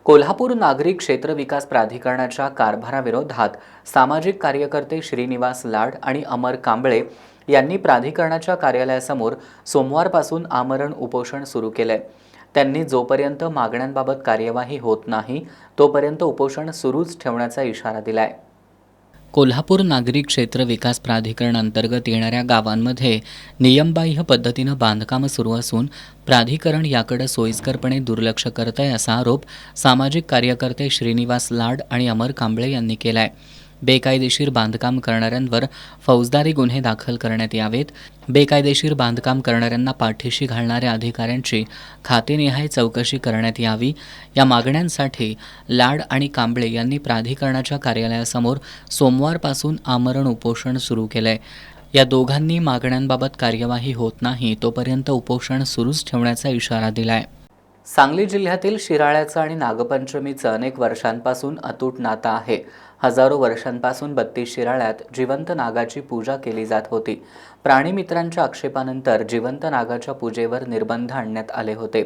कोल्हापूर नागरी क्षेत्र विकास प्राधिकरणाच्या कारभाराविरोधात सामाजिक कार्यकर्ते श्रीनिवास लाड आणि अमर कांबळे यांनी प्राधिकरणाच्या कार्यालयासमोर सोमवारपासून आमरण उपोषण सुरू केलंय. त्यांनी जोपर्यंत मागण्यांबाबत कार्यवाही होत नाही तोपर्यंत उपोषण सुरूच ठेवण्याचा इशारा दिलाय. कोल्हापूर नागरी क्षेत्र विकास प्राधिकरण अंतर्गत येणाऱ्या गावांमध्ये नियमबाह्य पद्धतीनं बांधकामं सुरू असून प्राधिकरण याकडे सोयीस्करपणे दुर्लक्ष करत आहे असा आरोप सामाजिक कार्यकर्ते श्रीनिवास लाड आणि अमर कांबळे यांनी केला आहे. बेकायदेशीर बांधकाम करणाऱ्यांवर फौजदारी गुन्हे दाखल करण्यात यावेत. बेकायदेशीर बांधकाम करणाऱ्यांना पाठीशी घालणाऱ्या अधिकाऱ्यांची खातेनिहाय चौकशी करण्यात यावी या मागण्यांसाठी लाड आणि कांबळे यांनी प्राधिकरणाच्या कार्यालयासमोर सोमवारपासून आमरण उपोषण सुरू केलंय. या दोघांनी मागण्यांबाबत कार्यवाही होत नाही तोपर्यंत उपोषण सुरूच ठेवण्याचा इशारा दिलाय. सांगली जिल्ह्यातील शिराळ्याचं आणि नागपंचमीचं अनेक वर्षांपासून अतूट नातं आहे. हजारो वर्षांपासून 32 शिराळ्यात जिवंत नागाची पूजा केली जात होती. प्राणीमित्रांच्या आक्षेपानंतर जिवंत नागाच्या पूजेवर निर्बंध आणण्यात आले होते.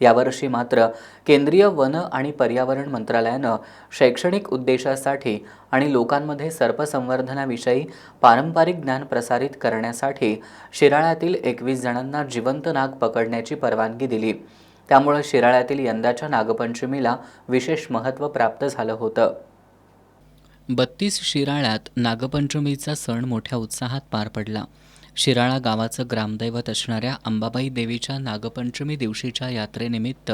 यावर्षी मात्र केंद्रीय वन आणि पर्यावरण मंत्रालयानं शैक्षणिक उद्देशासाठी आणि लोकांमध्ये सर्पसंवर्धनाविषयी पारंपरिक ज्ञान प्रसारित करण्यासाठी शिराळ्यातील 21 जणांना जिवंत नाग पकडण्याची परवानगी दिली. त्यामुळे शिराळ्यातील यंदाच्या नागपंचमीला विशेष महत्त्व प्राप्त झालं होतं. 32 शिराळ्यात नागपंचमीचा सण मोठ्या उत्साहात पार पडला. शिराळा गावाचं ग्रामदैवत असणाऱ्या अंबाबाई देवीच्या नागपंचमी दिवशीच्या यात्रेनिमित्त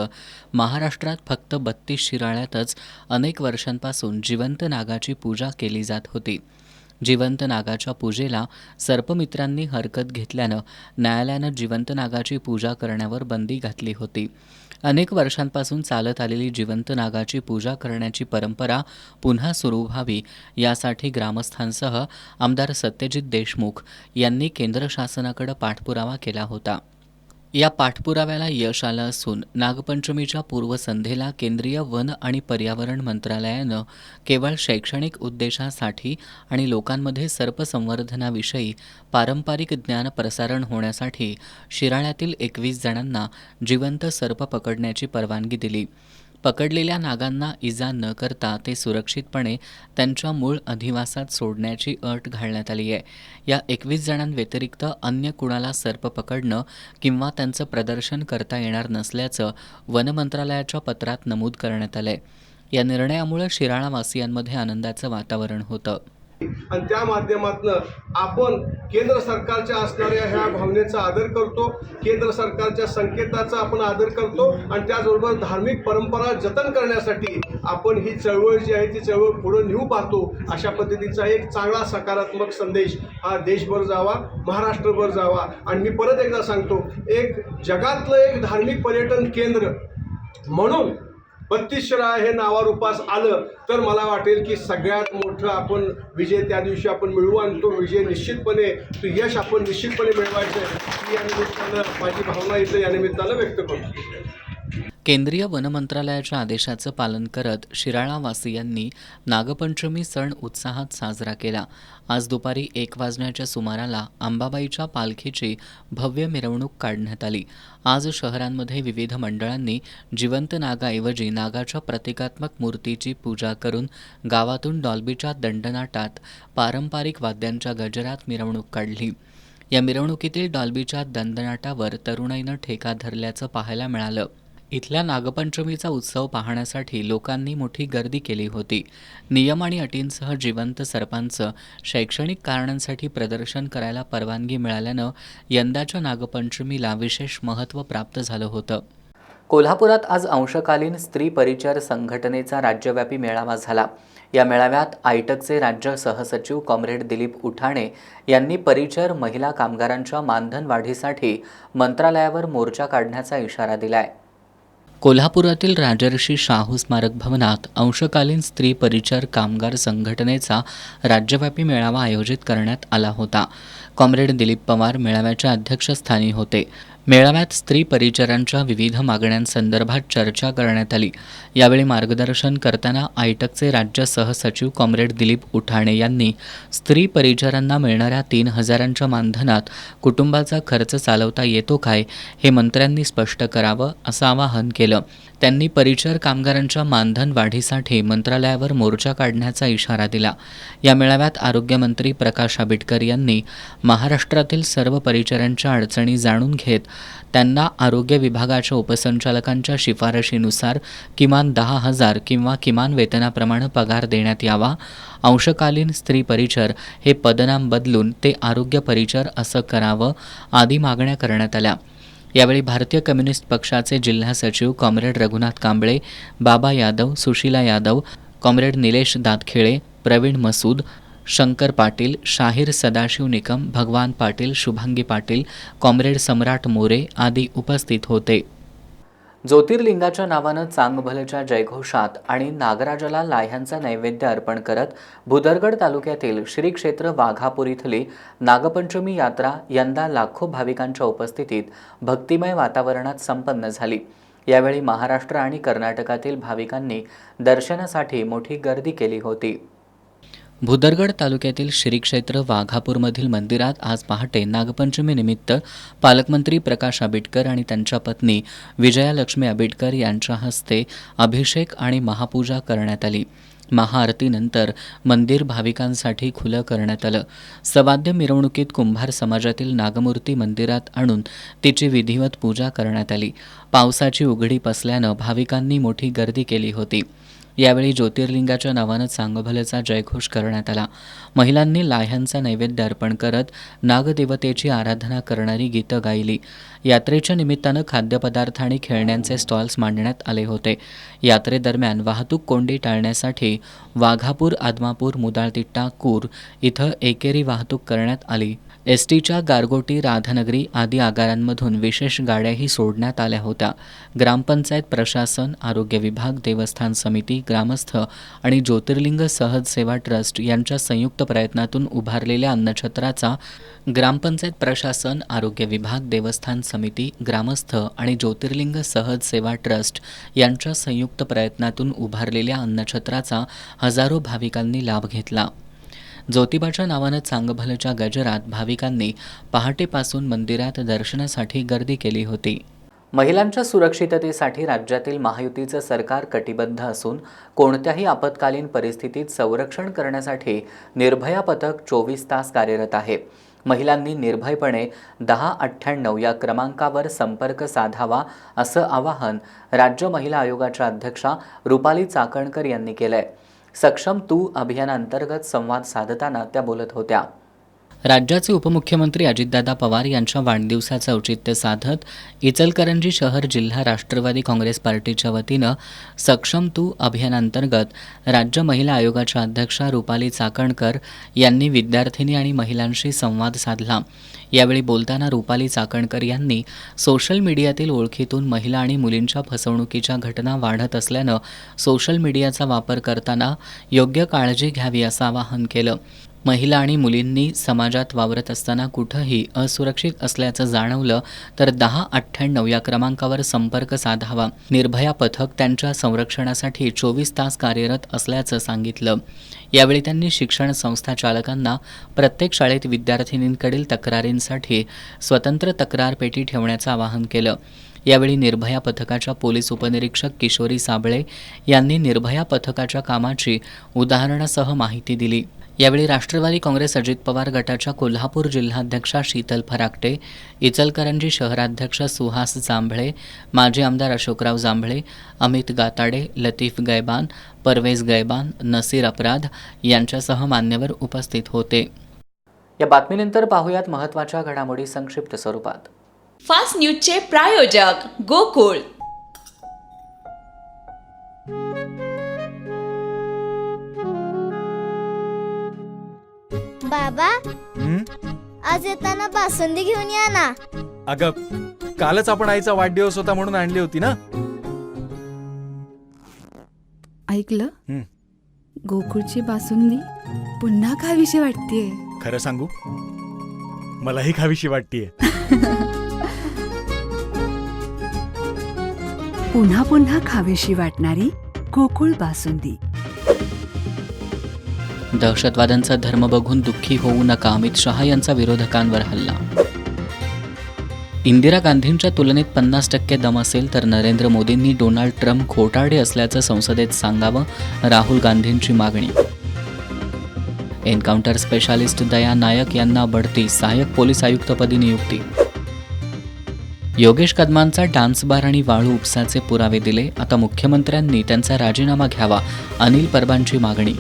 महाराष्ट्रात फक्त 32 शिराळ्यातच अनेक वर्षांपासून जिवंत नागाची पूजा केली जात होती. जिवंत नागाच्या पूजेला सर्पमित्रांनी हरकत घेतल्यानं न्यायालयानं जिवंत नागाची पूजा करण्यावर बंदी घातली होती. अनेक वर्षांपासून चालत आलेली जिवंत नागाची पूजा करण्याची परंपरा पुन्हा सुरू व्हावी यासाठी ग्रामस्थांसह आमदार सत्यजित देशमुख यांनी केंद्र शासनाकडे पाठपुरावा केला होता. या पाठपुराव्याला यश आलं असून नागपंचमीच्या पूर्वसंध्येला केंद्रीय वन आणि पर्यावरण मंत्रालयानं केवळ शैक्षणिक उद्देशासाठी आणि लोकांमध्ये सर्पसंवर्धनाविषयी पारंपरिक ज्ञान प्रसारण होण्यासाठी शिराळ्यातील 21 जणांना जिवंत सर्प पकडण्याची परवानगी दिली. पकडलेल्या नागांना इजा न करता ते सुरक्षितपणे त्यांच्या मूळ अधिवासात सोडण्याची अट घालण्यात आली आहे. या 21 जणांव्यतिरिक्त अन्य कुणाला सर्प पकडणं किंवा त्यांचं प्रदर्शन करता येणार नसल्याचं वन मंत्रालयाच्या पत्रात नमूद करण्यात आलंय. या निर्णयामुळे शिराळावासियांमध्ये आनंदाचं वातावरण होतं. आणि त्या माध्यमातून आपण केंद्र सरकारच्या असणाऱ्या ह्या भावनेचा आदर करतो, केंद्र सरकारच्या संकेताचा आपण आदर करतो आणि त्याचबरोबर धार्मिक परंपरा जतन करण्यासाठी आपण ही चळवळ जी आहे ती चळवळ पुढे नेऊ पाहतो. अशा पद्धतीचा एक चांगला सकारात्मक संदेश हा देशभर जावा, महाराष्ट्रभर जावा. आणि मी परत एकदा सांगतो, एक जगातलं एक धार्मिक पर्यटन केंद्र म्हणून 32 शिराळा हे नावारूपास आलं तर मला वाटेल की सगळ्यात मोठं आपण विजय त्या दिवशी आपण मिळवू आणि तो विजय निश्चितपणे, तो यश आपण निश्चितपणे मिळवायचं ही या निमित्तानं माझी भावना इथं या निमित्तानं व्यक्त करतो. केंद्रीय वन मंत्रालयाच्या आदेशाचं पालन करत शिराळावासियांनी नागपंचमी सण उत्साहात साजरा केला. आज दुपारी 1 वाजण्याच्या सुमाराला अंबाबाईच्या पालखीची भव्य मिरवणूक काढण्यात आली. आज शहरांमध्ये विविध मंडळांनी जिवंत नागाऐवजी नागाच्या प्रतिकात्मक मूर्तीची पूजा करून गावातून डॉल्बीच्या दंडनाटात पारंपरिक वाद्यांच्या गजरात मिरवणूक काढली. या मिरवणुकीतील डॉल्बीच्या दंडनाटावर तरुणाईनं ठेका धरल्याचं पाहायला मिळालं. इथल्या नागपंचमीचा उत्सव पाहण्यासाठी लोकांनी मोठी गर्दी केली होती. नियम आणि अटींसह जिवंत सर्पांचं शैक्षणिक कारणांसाठी प्रदर्शन करायला परवानगी मिळाल्यानं यंदाच्या नागपंचमीला विशेष महत्त्व प्राप्त झालं होतं. कोल्हापुरात आज अंशकालीन स्त्री परिचार संघटनेचा राज्यव्यापी मेळावा झाला. या मेळाव्यात आयटकचे राज्य सहसचिव कॉम्रेड दिलीप उठाणे यांनी परिचार महिला कामगारांच्या मानधन वाढीसाठी मंत्रालयावर मोर्चा काढण्याचा इशारा दिलाय. कोल्हापुरातील राजर्षी शाहू स्मारक भवनात अंशकालीन स्त्री परिचार कामगार संघटनेचा राज्यव्यापी मेळावा आयोजित करण्यात आला होता. कॉम्रेड दिलीप पवार मेळाव्याच्या अध्यक्षस्थानी होते. मेळाव्यात स्त्री परिचारांच्या विविध मागण्यांसंदर्भात चर्चा करण्यात आली. यावेळी मार्गदर्शन करताना आयटकचे राज्य सहसचिव कॉम्रेड दिलीप उठाणे यांनी स्त्री परिचारांना मिळणाऱ्या 3,000च्या मानधनात कुटुंबाचा खर्च चालवता येतो काय हे मंत्र्यांनी स्पष्ट करावं असं आवाहन केलं. त्यांनी परिचार कामगारांच्या मानधन वाढीसाठी मंत्रालयावर मोर्चा काढण्याचा इशारा दिला. या मेळाव्यात आरोग्यमंत्री प्रकाश आंबेडकर यांनी महाराष्ट्रातील सर्व परिचारांच्या अडचणी जाणून घेत त्यांना आरोग्य विभागाच्या उपसंचालकांच्या शिफारशीनुसार किमान 10,000 किंवा किमान वेतनाप्रमाणे पगार देण्यात यावा. अंशकालीन स्त्री परिचर हे पदनाम बदलून ते आरोग्य परिचर असं करावं आदी मागण्या करण्यात आल्या. यावेळी भारतीय कम्युनिस्ट पक्षाचे जिल्हा सचिव कॉम्रेड रघुनाथ कांबळे, बाबा यादव, सुशीला यादव, कॉम्रेड निलेश दातखेळे, प्रवीण मसूद, शंकर पाटील, शाहीर सदाशिव निकम, भगवान पाटील, शुभांगी पाटील, कॉम्रेड सम्राट मोरे आदी उपस्थित होते. ज्योतिर्लिंगाच्या नावानं चांगभलच्या जयघोषात आणि नागराजाला लाह्यांचा नैवेद्य अर्पण करत भुदरगड तालुक्यातील श्री क्षेत्र वाघापूर इथली नागपंचमी यात्रा यंदा लाखो भाविकांच्या उपस्थितीत भक्तिमय वातावरणात संपन्न झाली. यावेळी महाराष्ट्र आणि कर्नाटकातील भाविकांनी दर्शनासाठी मोठी गर्दी केली होती. भुदरगड तालुक्यातील श्री क्षेत्र वाघापूरमधील मंदिरात आज पहाटे नागपंचमीनिमित्त पालकमंत्री प्रकाश आंबेडकर आणि त्यांच्या पत्नी विजयालक्ष्मी आंबेडकर यांच्या हस्ते अभिषेक आणि महापूजा करण्यात आली. महाआरतीनंतर मंदिर भाविकांसाठी खुलं करण्यात आलं. सवाद्य मिरवणुकीत कुंभार समाजातील नागमूर्ती मंदिरात आणून तिची विधिवत पूजा करण्यात आली. पावसाची उघडीप असल्यानं भाविकांनी मोठी गर्दी केली होती. यावेळी ज्योतिर्लिंगाच्या नावानं चांगभलचा जयघोष करण्यात आला. महिलांनी लाह्यांचा नैवेद्य अर्पण करत नागदेवतेची आराधना करणारी गीतं गायली. यात्रेच्या निमित्तानं खाद्यपदार्थ आणि खेळण्यांचे स्टॉल्स मांडण्यात आले होते. यात्रेदरम्यान वाहतूक कोंडी टाळण्यासाठी वाघापूर, आदमापूर, मुदाळतिट्टा, कूर इथं एकेरी वाहतूक करण्यात आली. एसटीच्या गारगोटी, राधानगरी आदी आगारांमधून विशेष गाड्याही सोडण्यात आल्या होत्या. ग्रामपंचायत प्रशासन, आरोग्य विभाग, देवस्थान समिती, ग्रामस्थ आणि ज्योतिर्लिंग सहज सेवा ट्रस्ट यांच्या संयुक्त प्रयत्नातून उभारलेल्या अन्नछत्राचा ग्रामपंचायत प्रशासन, आरोग्य विभाग, देवस्थान समिती, ग्रामस्थ आणि ज्योतिर्लिंग सहज सेवा ट्रस्ट यांच्या संयुक्त प्रयत्नातून उभारलेल्या अन्नछत्राचा हजारो भाविकांनी लाभ घेतला. ज्योतिबाच्या नावानं चांगभलच्या गजरात भाविकांनी पहाटेपासून मंदिरात दर्शनासाठी गर्दी केली होती. महिलांच्या सुरक्षिततेसाठी राज्यातील महायुतीचं सरकार कटिबद्ध असून कोणत्याही आपत्कालीन परिस्थितीत संरक्षण करण्यासाठी निर्भया पथक 24 तास कार्यरत आहे. महिलांनी निर्भयपणे 1098 या क्रमांकावर संपर्क साधावा असं आवाहन राज्य महिला आयोगाच्या अध्यक्षा रुपाली चाकणकर यांनी केलंय. सक्षम तू अभियानांतर्गत संवाद साधताना त्या बोलत होत्या. राज्याचे उपमुख्यमंत्री अजितदादा पवार यांच्या वाढदिवसाचं औचित्य साधत इचलकरंजी शहर जिल्हा राष्ट्रवादी काँग्रेस पार्टीच्या वतीनं सक्षम तू अभियानांतर्गत राज्य महिला आयोगाच्या अध्यक्षा रुपाली चाकणकर यांनी विद्यार्थिनी आणि महिलांशी संवाद साधला. यावेळी बोलताना रुपाली चाकणकर यांनी सोशल मीडियातील ओळखीतून महिला आणि मुलींच्या फसवणुकीच्या घटना वाढत असल्यानं सोशल मीडियाचा वापर करताना योग्य काळजी घ्यावी असं आवाहन केलं. महिला आणि मुलींनी समाजात वावरत असताना कुठंही असुरक्षित असल्याचं जाणवलं तर 1098 या क्रमांकावर संपर्क साधावा. निर्भया पथक त्यांच्या संरक्षणासाठी 24 तास कार्यरत असल्याचं सांगितलं. यावेळी त्यांनी शिक्षण संस्था चालकांना प्रत्येक शाळेत विद्यार्थिनींकडील तक्रारींसाठी स्वतंत्र तक्रार पेटी ठेवण्याचं आवाहन केलं. यावेळी निर्भया पथकाच्या पोलीस उपनिरीक्षक किशोरी साबळे यांनी निर्भया पथकाच्या कामाची उदाहरणासह माहिती दिली. यावेळी राष्ट्रवादी काँग्रेस अजित पवार गटाच्या कोल्हापूर जिल्हाध्यक्षा शीतल फराकटे, इचलकरंजी शहराध्यक्ष सुहास जांभळे, माजी आमदार अशोकराव जांभळे, अमित गाताडे, लतीफ गैबान, परवेज गैबान, नसीर अपराध यांच्यासह मान्यवर उपस्थित होते. या बातमीनंतर पाहूयात महत्त्वाच्या घडामोडी संक्षिप्त स्वरूपात. फास्ट न्यूजचे प्रायोजक गोकुळ. बाबा, आज येताना बासुंदी घेऊन या ना. अगं, कालच आपण आईचा वाढदिवस होता म्हणून आणली होती ना. ऐकलं, गोकुळची बासुंदी पुन्हा खावीशी वाटतेय. खरं सांगू, मलाही खावीशी वाटतेय. पुन्हा पुन्हा खावीशी वाटणारी गोकुळ बासुंदी. दहशतवाद्यांचा धर्म बघून दुःखी होऊ नका, अमित शहा यांचा विरोधकांवर हल्ला. इंदिरा गांधींच्या तुलनेत 50% दम असेल तर नरेंद्र मोदींनी डोनाल्ड ट्रम्प खोटारडे असल्याचं संसदेत सांगावं, राहुल गांधींची मागणी. एन्काउंटर स्पेशालिस्ट दया नायक यांना बढती, सहाय्यक पोलीस आयुक्तपदी नियुक्ती. योगेश कदमांचा डान्स बार आणि वाळू उपसाचे पुरावे दिले, आता मुख्यमंत्र्यांनी त्यांचा राजीनामा घ्यावा, अनिल परबांची मागणी.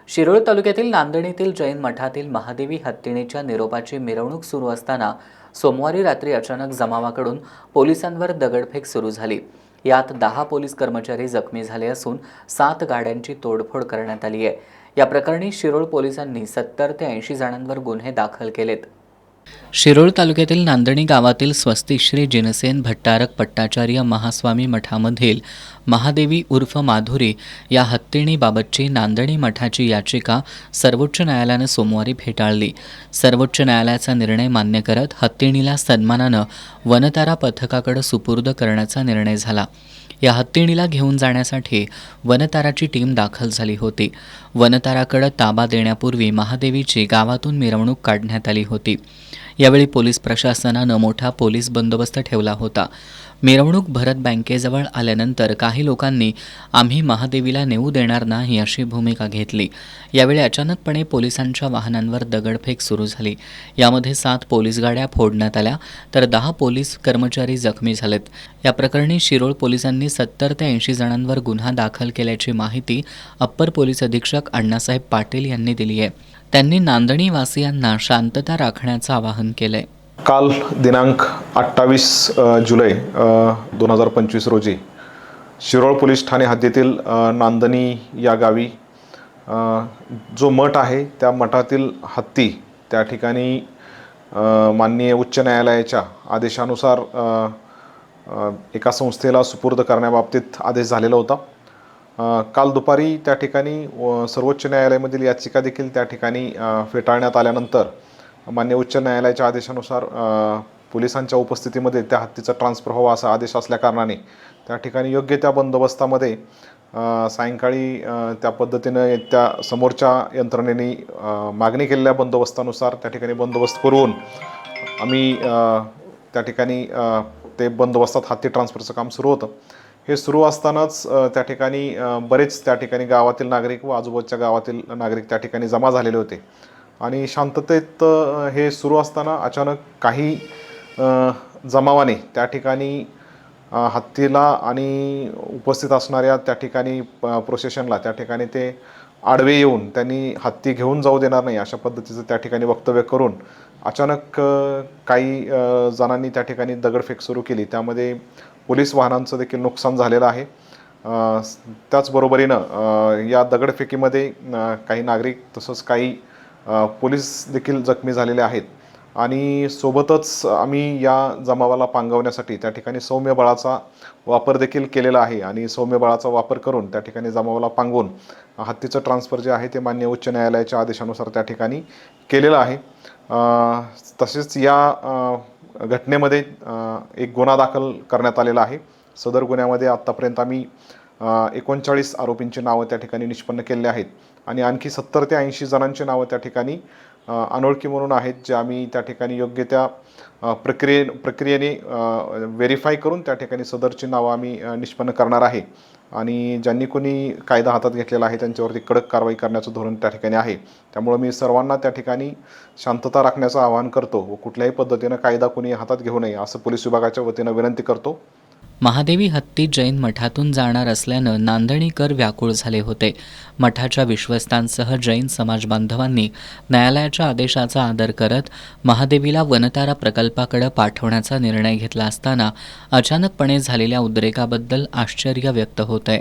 शिरोळ तालुक्यातील नांदणीतील जैन मठातील महादेवी हत्तीणीच्या निरोपाची मिरवणूक सुरू असताना सोमवारी रात्री अचानक जमावाकडून पोलिसांवर दगडफेक सुरू झाली. यात 10 पोलीस कर्मचारी जखमी झाले असून 7 गाड्यांची तोडफोड करण्यात आली आहे. या प्रकरणी शिरोळ पोलिसांनी 70 ते 80 जणांवर गुन्हे दाखल केलेत. शिरोळ तालुक्यातील नांदणी गावातील स्वस्तिक श्री जिनसेन भट्टारक पट्टाचार्य महास्वामी मठामधील महादेवी उर्फ माधुरी या हत्तीणीबाबतची नांदणी मठाची याचिका सर्वोच्च न्यायालयानं सोमवारी फेटाळली. सर्वोच्च न्यायालयाचा निर्णय मान्य करत हत्तीणीला सन्मानानं वनतारा पथकाकडे सुपूर्द करण्याचा निर्णय झाला. या हत्तीणीला घेऊन जाण्यासाठी वनताराची टीम दाखल झाली होती. वनताराकडे ताबा देण्यापूर्वी महादेवीची गावातून मिरवणूक काढण्यात आली होती. यावेळी पोलीस प्रशासनानं मोठा पोलीस बंदोबस्त ठेवला होता. मिरवणूक भरत बँकेजवळ आल्यानंतर काही लोकांनी आम्ही महादेवीला नेऊ देणार नाही अशी भूमिका घेतली. यावेळी अचानकपणे पोलिसांच्या वाहनांवर दगडफेक सुरू झाली. यामध्ये 7 पोलीस गाड्या फोडण्यात आल्या तर 10 पोलीस कर्मचारी जखमी झालेत. या प्रकरणी शिरोळ पोलिसांनी 70 ते 80 जणांवर गुन्हा दाखल केल्याची माहिती अप्पर पोलीस अधीक्षक अण्णासाहेब पाटील यांनी दिली आहे. त्यांनी नांदणी वासियांना शांतता राखण्याचं आवाहन केलंय. काल दिनांक 28 जुलै 2025 रोजी शिरोळ पोलीस ठाणे हद्दीतील नांदणी या गावी जो मठ आहे त्या मठातील हत्ती त्या ठिकाणी माननीय उच्च न्यायालयाच्या आदेशानुसार एका संस्थेला सुपूर्द करण्याबाबतीत आदेश झालेला होता. काल दुपारी त्या ठिकाणी सर्वोच्च न्यायालयामधील याचिका देखील त्या ठिकाणी फेटाळण्यात आल्यानंतर मान्य उच्च न्यायालयाच्या आदेशानुसार पोलिसांच्या उपस्थितीमध्ये त्या हत्तीचा ट्रान्सफर व्हावा असा आदेश असल्याकारणाने त्या ठिकाणी योग्य त्या बंदोबस्तामध्ये सायंकाळी त्या पद्धतीनं त्या समोरच्या यंत्रणेने मागणी केलेल्या बंदोबस्तानुसार त्या ठिकाणी बंदोबस्त करून आम्ही त्या ठिकाणी ते बंदोबस्तात हत्ती ट्रान्सफरचं काम सुरू होतं. हे सुरू असतानाच त्या ठिकाणी बरेच त्या ठिकाणी गावातील नागरिक व आजूबाजूच्या गावातील नागरिक त्या ठिकाणी जमा झालेले होते आणि शांततेत हे सुरू असताना अचानक काही जमावाने त्या ठिकाणी हत्तीला आणि उपस्थित असणाऱ्या त्या ठिकाणी प्रोसेशनला त्या ठिकाणी ते आडवे येऊन त्यांनी हत्ती घेऊन जाऊ देणार नाही अशा पद्धतीचं त्या ठिकाणी वक्तव्य करून अचानक काही जणांनी त्या ठिकाणी दगडफेक सुरू केली. त्यामध्ये पोलीस वाहनांचं देखील नुकसान झालेलं आहे. त्याचबरोबरीनं या दगडफेकीमध्ये काही नागरिक तसंच काही पोलीस देखील जखमी झालेले आहेत आणि सोबतच आम्ही या जमावाला पांगवण्यासाठी त्या ठिकाणी सौम्य बळाचा वापर देखील केलेला आहे आणि सौम्य बळाचा वापर करून त्या ठिकाणी जमावाला पांगवून हत्तीचं ट्रान्सफर जे आहे ते मान्य उच्च न्यायालयाच्या आदेशानुसार त्या ठिकाणी केलेलं आहे. तसेच या घटनेमध्ये एक गुन्हा दाखल करण्यात आलेला आहे. सदर गुन्ह्यामध्ये आत्तापर्यंत आम्ही 39 आरोपींची नावं त्या ठिकाणी निष्पन्न केलेली आहेत आणि आणखी 70 ते 80 जणांची नावं त्या ठिकाणी अनोळखी म्हणून आहेत जे आम्ही त्या ठिकाणी योग्य त्या प्रक्रियेने व्हेरीफाय करून त्या ठिकाणी सदरची नावं आम्ही निष्पन्न करणार आहे आणि ज्यांनी कोणी कायदा हातात घेतलेला आहे त्यांच्यावरती कडक कारवाई करण्याचं धोरण त्या ठिकाणी आहे. त्यामुळे मी सर्वांना त्या ठिकाणी शांतता राखण्याचं आवाहन करतो व कुठल्याही पद्धतीनं कायदा कोणी हातात घेऊ नये असं पोलीस विभागाच्या वतीनं विनंती करतो. महादेवी हत्ती जैन मठातून जाणार असल्यानं नांदणीकर व्याकुळ झाले होते. मठाच्या विश्वस्तांसह जैन समाज बांधवांनी न्यायालयाच्या आदेशाचा आदर करत महादेवीला वनतारा प्रकल्पाकडे पाठवण्याचा निर्णय घेतला असताना अचानकपणे झालेल्या उद्रेकाबद्दल आश्चर्य व्यक्त होत आहे.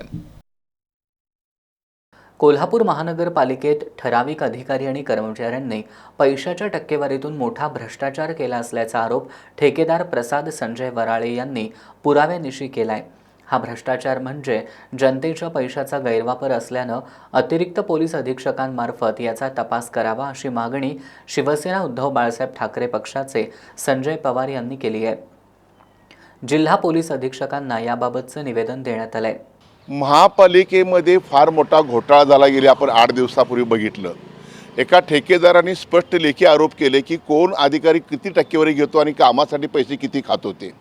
कोल्हापूर महानगरपालिकेत ठराविक अधिकारी आणि कर्मचाऱ्यांनी पैशाच्या टक्केवारीतून मोठा भ्रष्टाचार केला असल्याचा आरोप ठेकेदार प्रसाद संजय वराळे यांनी पुराव्यानिशी केलाय. हा भ्रष्टाचार म्हणजे जनतेच्या पैशाचा गैरवापर असल्यानं अतिरिक्त पोलीस अधीक्षकांमार्फत याचा तपास करावा अशी मागणी शिवसेना उद्धव बाळासाहेब ठाकरे पक्षाचे संजय पवार यांनी केली आहे. जिल्हा पोलीस अधीक्षकांना याबाबतचं निवेदन देण्यात आलंय. महापालिकेमध्ये फार मोठा घोटाळा झाला गेले आपण 8 दिवसापूर्वी बघितलं. एका ठेकेदाराने स्पष्ट लेखी आरोप केले की कोण अधिकारी किती टक्केवारी घेतो आणि कामासाठी पैसे किती खात होते.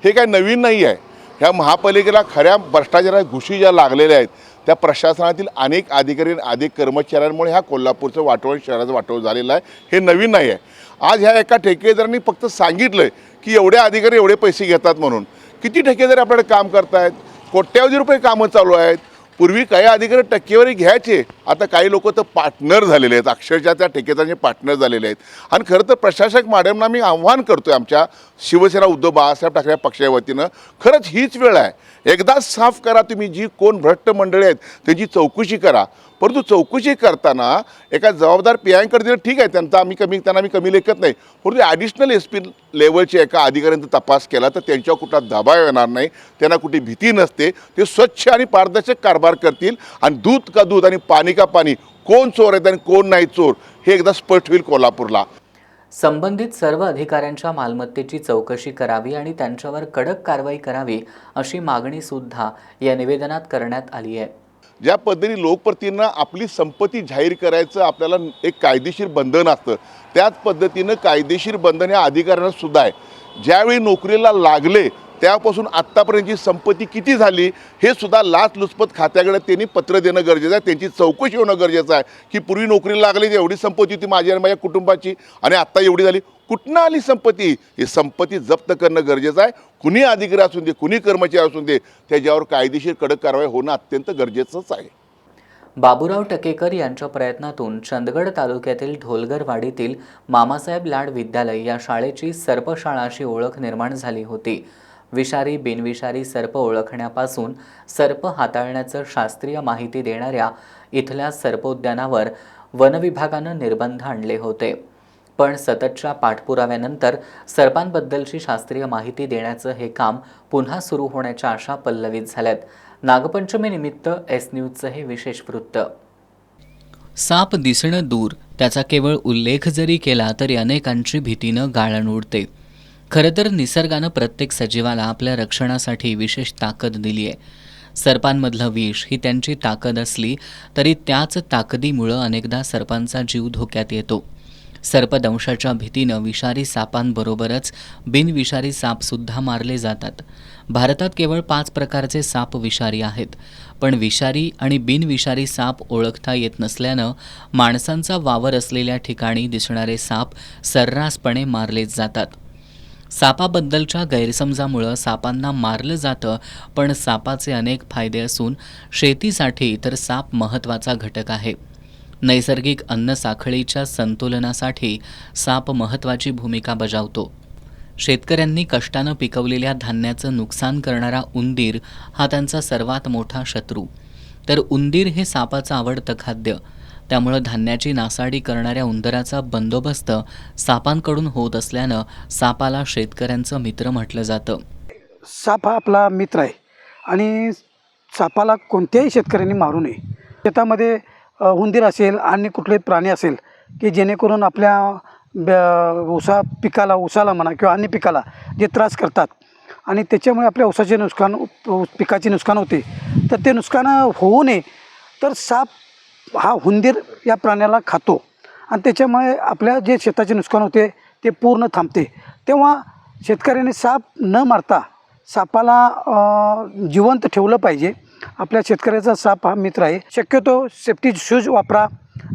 हे काय नवीन नाही आहे. ह्या महापालिकेला खऱ्या भ्रष्टाचारात घुशी ज्या लागलेल्या आहेत त्या प्रशासनातील अनेक अधिकारी आणि अनेक कर्मचाऱ्यांमुळे ह्या कोल्हापूरचं वाटोळ शहराचं वाटोळ झालेलं आहे. हे नवीन नाही आहे. आज ह्या एका ठेकेदारांनी फक्त सांगितलं की एवढे अधिकारी एवढे पैसे घेतात म्हणून. किती ठेकेदार आपल्याकडे काम करतायत, कोट्यावधी रुपये कामं चालू आहेत. पूर्वी काही अधिकारी टक्केवारी घ्यायचे, आता काही लोक तर पार्टनर झालेले आहेत, अक्षरशः त्या ठेकेदारांचे पार्टनर झालेले आहेत. आणि खरं तर प्रशासक मॅडमना मी आव्हान करतो आहे आमच्या शिवसेना उद्धव बाळासाहेब ठाकरे पक्षाच्या वतीनं, खरंच हीच वेळ आहे. एकदाच साफ करा तुम्ही जी कोण भ्रष्ट मंडळी आहेत त्याची चौकशी करा. परंतु चौकशी करताना एका जबाबदार पीआयकडे दिलं ठीक आहे, त्यांना आम्ही कमी लेखत नाही, परंतु ॲडिशनल SP लेवलच्या एका अधिकाऱ्यांचा तपास केला तर त्यांच्यावर कुठला दबाव येणार नाही, त्यांना कुठे भीती नसते, ते स्वच्छ आणि पारदर्शक कारभार करतील आणि दूध का दूध आणि पाणी का पाणी, कोण चोर आहेत आणि कोण नाही चोर हे एकदा स्पष्ट होईल कोल्हापूरला. संबंधित सर्व अधिकाऱ्यांच्या मालमत्तेची चौकशी करावी आणि त्यांच्यावर कडक कारवाई करावी अशी मागणी सुद्धा या निवेदनात करण्यात आली आहे. ज्या पद्धतीने लोकप्रतिनिधींना आपली संपत्ती जाहीर करायचं आपल्याला एक कायदेशीर बंधन असतं, त्याच पद्धतीनं कायदेशीर बंधन या अधिकाऱ्यांना सुद्धा आहे. ज्यावेळी नोकरीला लागले त्यापासून आत्तापर्यंतची संपत्ती किती झाली हे सुद्धा लाचलुचपत खात्याकडे त्यांनी पत्र देणं गरजेचं आहे, त्यांची चौकशी होणं गरजेचं आहे की पूर्वी नोकरीला लागली एवढी संपत्ती होती माझी आणि माझ्या कुटुंबाची आणि आत्ता एवढी झाली, कुठनं आली संपत्ती, ही संपत्ती जप्त करणं गरजेचं आहे. कुणी अधिकारी असून दे, कुणी कर्मचारी असून दे, त्याच्यावर कायदेशीर कडक कारवाई होणं अत्यंत गरजेचंच आहे. बाबूराव टकेकर यांच्या प्रयत्नातून चंदगड तालुक्यातील ढोलगरवाडीतील मामासाहेब लाड विद्यालय या शाळेची सर्पशाळा अशी ओळख निर्माण झाली होती. विषारी बिनविषारी सर्प ओळखण्यापासून सर्प हाताळण्याचं शास्त्रीय माहिती देणाऱ्या इथल्या सर्पोद्यानावर वनविभागानं निर्बंध आणले होते. पण सततच्या पाठपुराव्यानंतर सर्पांबद्दलची शास्त्रीय माहिती देण्याचं हे काम पुन्हा सुरू होण्याच्या आशा पल्लवित झाल्यात. नागपंचमीनिमित्त एस न्यूजचं हे विशेष वृत्त. साप दिसणं दूर, त्याचा केवळ उल्लेख जरी केला तरी अनेकांची भीतीनं गाळण उडते. खरं तर निसर्गानं प्रत्येक सजीवाला आपल्या रक्षणासाठी विशेष ताकद दिली आहे. सर्पांमधलं विष ही त्यांची ताकद असली तरी त्याच ताकदीमुळं अनेकदा सर्पांचा जीव धोक्यात येतो. सर्पदंशाच्या भीतीनं विषारी सापांबरोबरच बिनविषारी सापसुद्धा मारले जातात. भारतात केवळ 5 प्रकारचे साप विषारी आहेत, पण विषारी आणि बिनविषारी साप ओळखता येत नसल्यानं माणसांचा वावर असलेल्या ठिकाणी दिसणारे साप सर्रासपणे मारले जातात. सापाबद्दलच्या गैरसमजामुळं सापांना मारलं जातं, पण सापाचे अनेक फायदे असून शेतीसाठी तर साप महत्त्वाचा घटक आहे. नैसर्गिक अन्न साखळीच्या संतुलनासाठी साप महत्त्वाची भूमिका बजावतो. शेतकऱ्यांनी कष्टानं पिकवलेल्या धान्याचं नुकसान करणारा उंदीर हा त्यांचा सर्वात मोठा शत्रू. तर उंदीर हे सापाचं आवडतं खाद्य. त्यामुळं धान्याची नासाडी करणाऱ्या उंदराचा बंदोबस्त सापांकडून होत असल्यानं सापाला शेतकऱ्यांचं मित्र म्हटलं जातं. साप हा आपला मित्र आहे आणि सापाला कोणत्याही शेतकऱ्यांनी मारू नये. शेतामध्ये उंदीर असेल आणि कुठले प्राणी असेल की जेणेकरून आपल्या ऊसाला म्हणा किंवा अन्य पिकाला जे त्रास करतात आणि त्याच्यामुळे आपल्या ऊसाचे नुकसान पिकाचे नुकसान होते, तर ते नुकसान होऊ नये तर साप हा उंदीर या प्राण्याला खातो आणि त्याच्यामुळे आपल्या जे शेताचे नुकसान होते ते पूर्ण थांबते. तेव्हा शेतकऱ्यांनी साप न मारता सापाला जिवंत ठेवलं पाहिजे. आपल्या शेतकऱ्याचा साप हा मित्र आहे. शक्यतो सेफ्टी शूज वापरा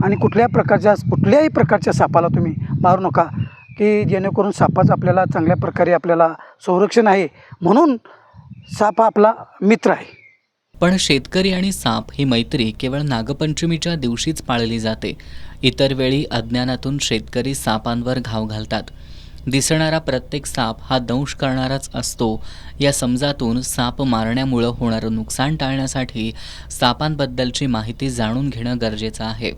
आणि कुठल्याही प्रकारच्या सापाला तुम्ही मारू नका की जेणेकरून सापाचं आपल्याला चांगल्या प्रकारे आपल्याला संरक्षण आहे. म्हणून साप हा आपला मित्र आहे. पण शेतकरी आणि साप ही मैत्री केवळ नागपंचमीच्या दिवशीच पाळली जाते. इतर वेळी अज्ञानातून शेतकरी सापांवर घाव घालतात. दिसणारा प्रत्येक साप हा दंश करणाराच असतो या समजातून साप मारण्यामुळं होणारं नुकसान टाळण्यासाठी सापांबद्दलची माहिती जाणून घेणं गरजेचं आहे.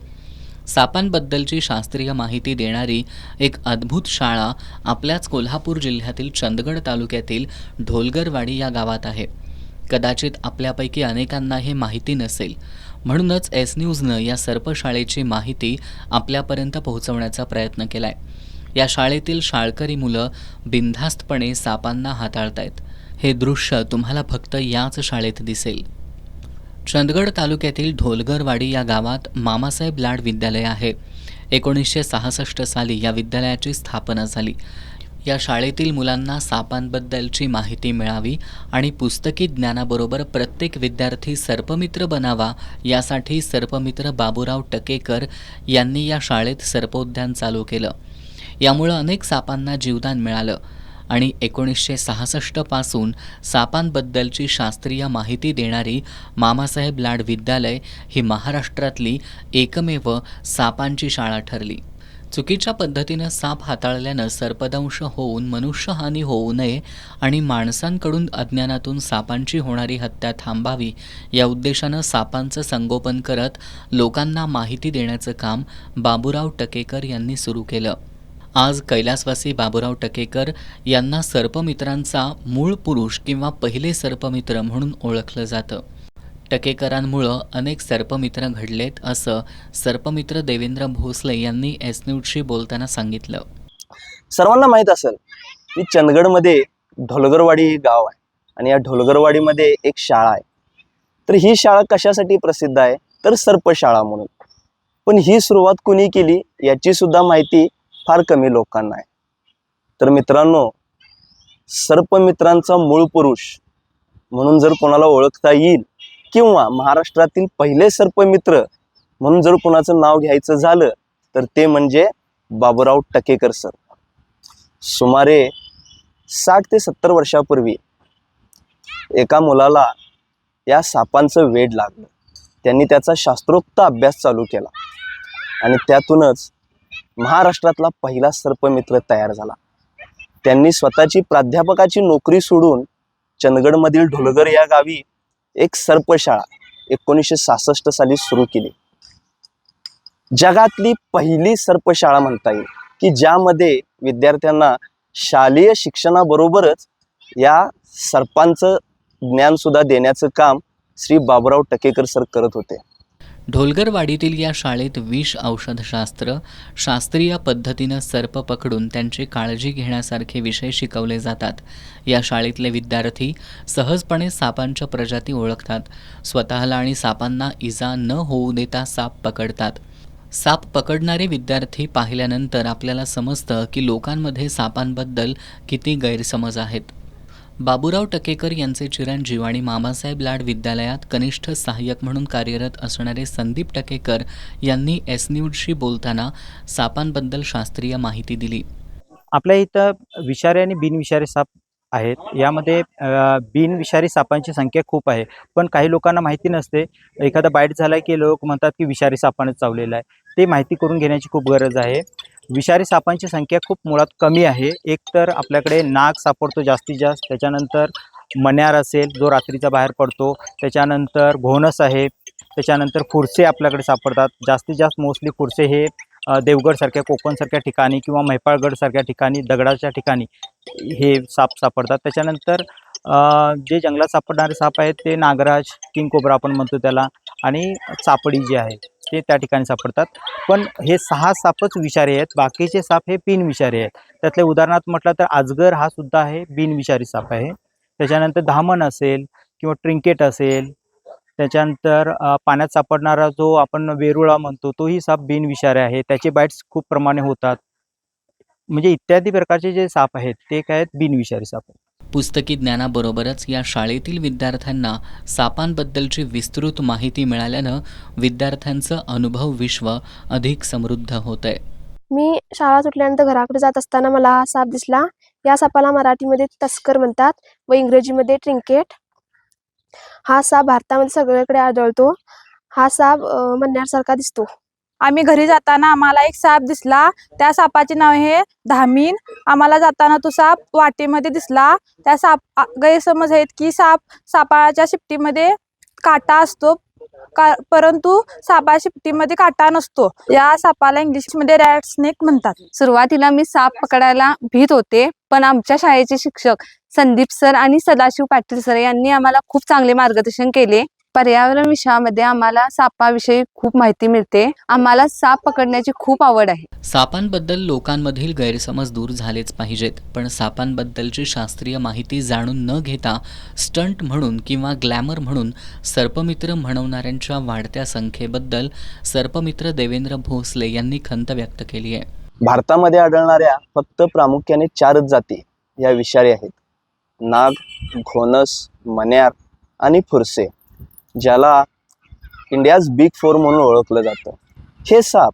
सापांबद्दलची शास्त्रीय माहिती देणारी एक अद्भुत शाळा आपल्याच कोल्हापूर जिल्ह्यातील चंदगड तालुक्यातील ढोलगरवाडी या गावात आहे. कदाचित आपल्यापैकी अनेकांना हे माहिती नसेल, म्हणूनच एस न्यूजनं या सर्पशाळेची माहिती आपल्यापर्यंत पोहोचवण्याचा प्रयत्न केलाय. या शाळेतील शाळकरी मुलं बिनधास्तपणे सापांना हाताळतायत. हे दृश्य तुम्हाला फक्त याच शाळेत दिसेल. चंदगड तालुक्यातील ढोलगरवाडी या गावात मामासाहेब लाड विद्यालय आहे. 1966 साली या विद्यालयाची स्थापना झाली. या शाळेतील मुलांना सापांबद्दलची माहिती मिळावी आणि पुस्तकी ज्ञानाबरोबर प्रत्येक विद्यार्थी सर्पमित्र बनावा यासाठी सर्पमित्र बाबूराव टकेकर यांनी या शाळेत सर्पोद्यान चालू केलं. यामुळं अनेक सापांना जीवदान मिळालं आणि 1966 पासून सापांबद्दलची शास्त्रीय माहिती देणारी मामासाहेब लाड विद्यालय ही महाराष्ट्रातली एकमेव सापांची शाळा ठरली. चुकीच्या पद्धतीनं साप हाताळल्यानं सर्पदंश होऊन मनुष्यहानी होऊ नये आणि माणसांकडून अज्ञानातून सापांची होणारी हत्या थांबावी या उद्देशानं सापांचं संगोपन करत लोकांना माहिती देण्याचं काम बाबूराव टकेकर यांनी सुरू केलं. आज कैलासवासी बाबूराव टकेकर यांना सर्पमित्रांचा मूळ पुरुष किंवा पहिले सर्पमित्र म्हणून ओळखलं जातं. टकेकरांमुळं अनेक सर्पमित्र घडलेत असं सर्पमित्र देवेंद्र भोसले यांनी एस न्यूजशी बोलताना सांगितलं. सर्वांना माहीत असेल की चंदगडमध्ये ढोलगरवाडी हे गाव आहे आणि या ढोलगरवाडीमध्ये एक शाळा आहे. तर ही शाळा कशासाठी प्रसिद्ध आहे तर सर्पशाळा म्हणून. पण ही सुरुवात कुणी केली याची सुद्धा माहिती फार कमी लोकांना आहे. तर मित्रांनो, सर्पमित्रांचा मूळ पुरुष म्हणून जर कोणाला ओळखता येईल किंवा महाराष्ट्रातील पहिले सर्पमित्र म्हणून जर कोणाचं नाव घ्यायचं झालं तर ते म्हणजे बाबूराव टकेकर सर. सुमारे 60 ते 70 वर्षापूर्वी एका मुलाला या सापांचं वेड लागलं. त्यांनी त्याचा शास्त्रोक्त अभ्यास चालू केला आणि त्यातूनच महाराष्ट्रातला पहिला सर्पमित्र तयार झाला. त्यांनी स्वतःची प्राध्यापकाची नोकरी सोडून चंदगडमधील ढोलगर या गावी एक सर्पशाळा 1966 साली सुरू केली. जगातली पहिली सर्पशाळा म्हणता येईल की ज्यामध्ये विद्यार्थ्यांना शालेय शिक्षणाबरोबरच या सर्पांचं ज्ञान सुद्धा देण्याचं काम श्री बाबूराव टकेकर सर करत होते. ढोलगरवाडीतील या शाळेत विष औषधशास्त्र, शास्त्रीय पद्धतीनं सर्प पकडून त्यांची काळजी घेण्यासारखे विषय शिकवले जातात. या शाळेतले विद्यार्थी सहजपणे सापांच्या प्रजाती ओळखतात. स्वतःला आणि सापांना इजा न होऊ देता साप पकडतात. साप पकडणारे विद्यार्थी पाहिल्यानंतर आपल्याला समजतं की लोकांमध्ये सापांबद्दल किती गैरसमज आहेत. बाबूराव टकेकर यांचे चिरंजीव आणि मामासाहेब लाड विद्यालयात कनिष्ठ सहाय्यक म्हणून कार्यरत असणारे संदीप टकेकर यांनी एस न्यूजशी बोलताना सापांबद्दल शास्त्रीय माहिती दिली. आपल्या इथं विषारी आणि बिनविषारी साप आहेत. यामध्ये बिनविषारी सापांची संख्या खूप आहे, पण काही लोकांना माहिती नसते. एखादा बाईट झाला की लोक म्हणतात की विषारी सापानंच चावलेला आहे. ते माहिती करून घेण्याची खूप गरज आहे. विषारी सापांची संख्या खूप मुळात कमी आहे. एक तर आपल्याकडे नाग सापडतो जास्तीत जास्त, त्याच्यानंतर मण्यार असेल जो रात्रीचा बाहेर पडतो, त्याच्यानंतर घोणस आहे, त्याच्यानंतर फुरसे आपल्याकडे सापडतात. जास्तीत जास्त मोस्टली फुरसे हे देवगडसारख्या कोकणसारख्या ठिकाणी किंवा महिपाळगडसारख्या ठिकाणी दगडाच्या ठिकाणी हे साप सापडतात. त्याच्यानंतर जे जंगलात सापडणारे साप आहेत ते नागराज, किंग कोब्रा आपण म्हणतो त्याला, आणि चापडी जे आहे ते त्या ठिकाणी सापडतात. पण हे 6 सापच विषारी आहेत, बाकीचे साप हे बिनविषारी आहेत. त्यातले उदाहरणार्थ म्हटलं तर अजगर हा सुद्धा आहे बिनविषारी साप आहे. त्याच्यानंतर धामण असेल किंवा ट्रिंकेट असेल, त्याच्यानंतर पाण्यात सापडणारा जो आपण वेरुळा म्हणतो तोही साप बिनविषारी आहे. त्याचे बाईट्स खूप प्रमाणे होतात. म्हणजे इत्यादी प्रकारचे जे साप आहेत ते काय आहेत बिनविषारी साप आहेत. पुस्तकी ज्ञानाबरोबरच या शाळेतील विद्यार्थ्यांना सापांबद्दलची विस्तृत माहिती मिळाल्यानं विद्यार्थ्यांचं अनुभव विश्व अधिक समृद्ध होतंय. मी शाळा सुटल्यानंतर घराकडे जात असताना मला हा साप दिसला. या सापाला मराठीमध्ये तस्कर म्हणतात व इंग्रजीमध्ये ट्रिंकेट. हा साप भारतामध्ये सगळीकडे आढळतो. हा साप मण्यासारखा दिसतो. आम्ही घरी जाताना आम्हाला एक साप दिसला. त्या सापाचे नाव हे धामीन. आम्हाला जाताना तो साप वाटेमध्ये दिसला. त्या साप गैरसमज आहेत की सापाच्या शिपटीमध्ये काटा असतो, परंतु सापाच्या शिपटीमध्ये काटा नसतो. या सापाला इंग्लिशमध्ये रॅट स्नेक म्हणतात. सुरुवातीला मी साप पकडायला भीत होते, पण आमच्या शाळेचे शिक्षक संदीप सर आणि सदाशिव पाटील सर यांनी आम्हाला खूप चांगले मार्गदर्शन केले. पर्यावरण विषयामध्ये आम्हाला सापाविषयी खूप माहिती मिळते. आम्हाला साप पकडण्याची खूप आवड आहे. सापांबद्दल लोकांमधील गैरसमज दूर झालेच पाहिजेत, पण सापांबद्दलची शास्त्रीय माहिती जाणून न घेता स्टंट म्हणून किंवा ग्लॅमर म्हणून सर्पमित्र म्हणवणाऱ्यांच्या वाढत्या संख्येबद्दल सर्पमित्र देवेंद्र भोसले यांनी खंत व्यक्त केली आहे. भारतामध्ये आढळणाऱ्या फक्त प्रामुख्याने 4 जाती या विषारी आहेत: नाग, घोणस, मण्यार आणि फुरसे, ज्याला इंडियाज बिग 4 म्हणून ओळखलं जातं. हे साप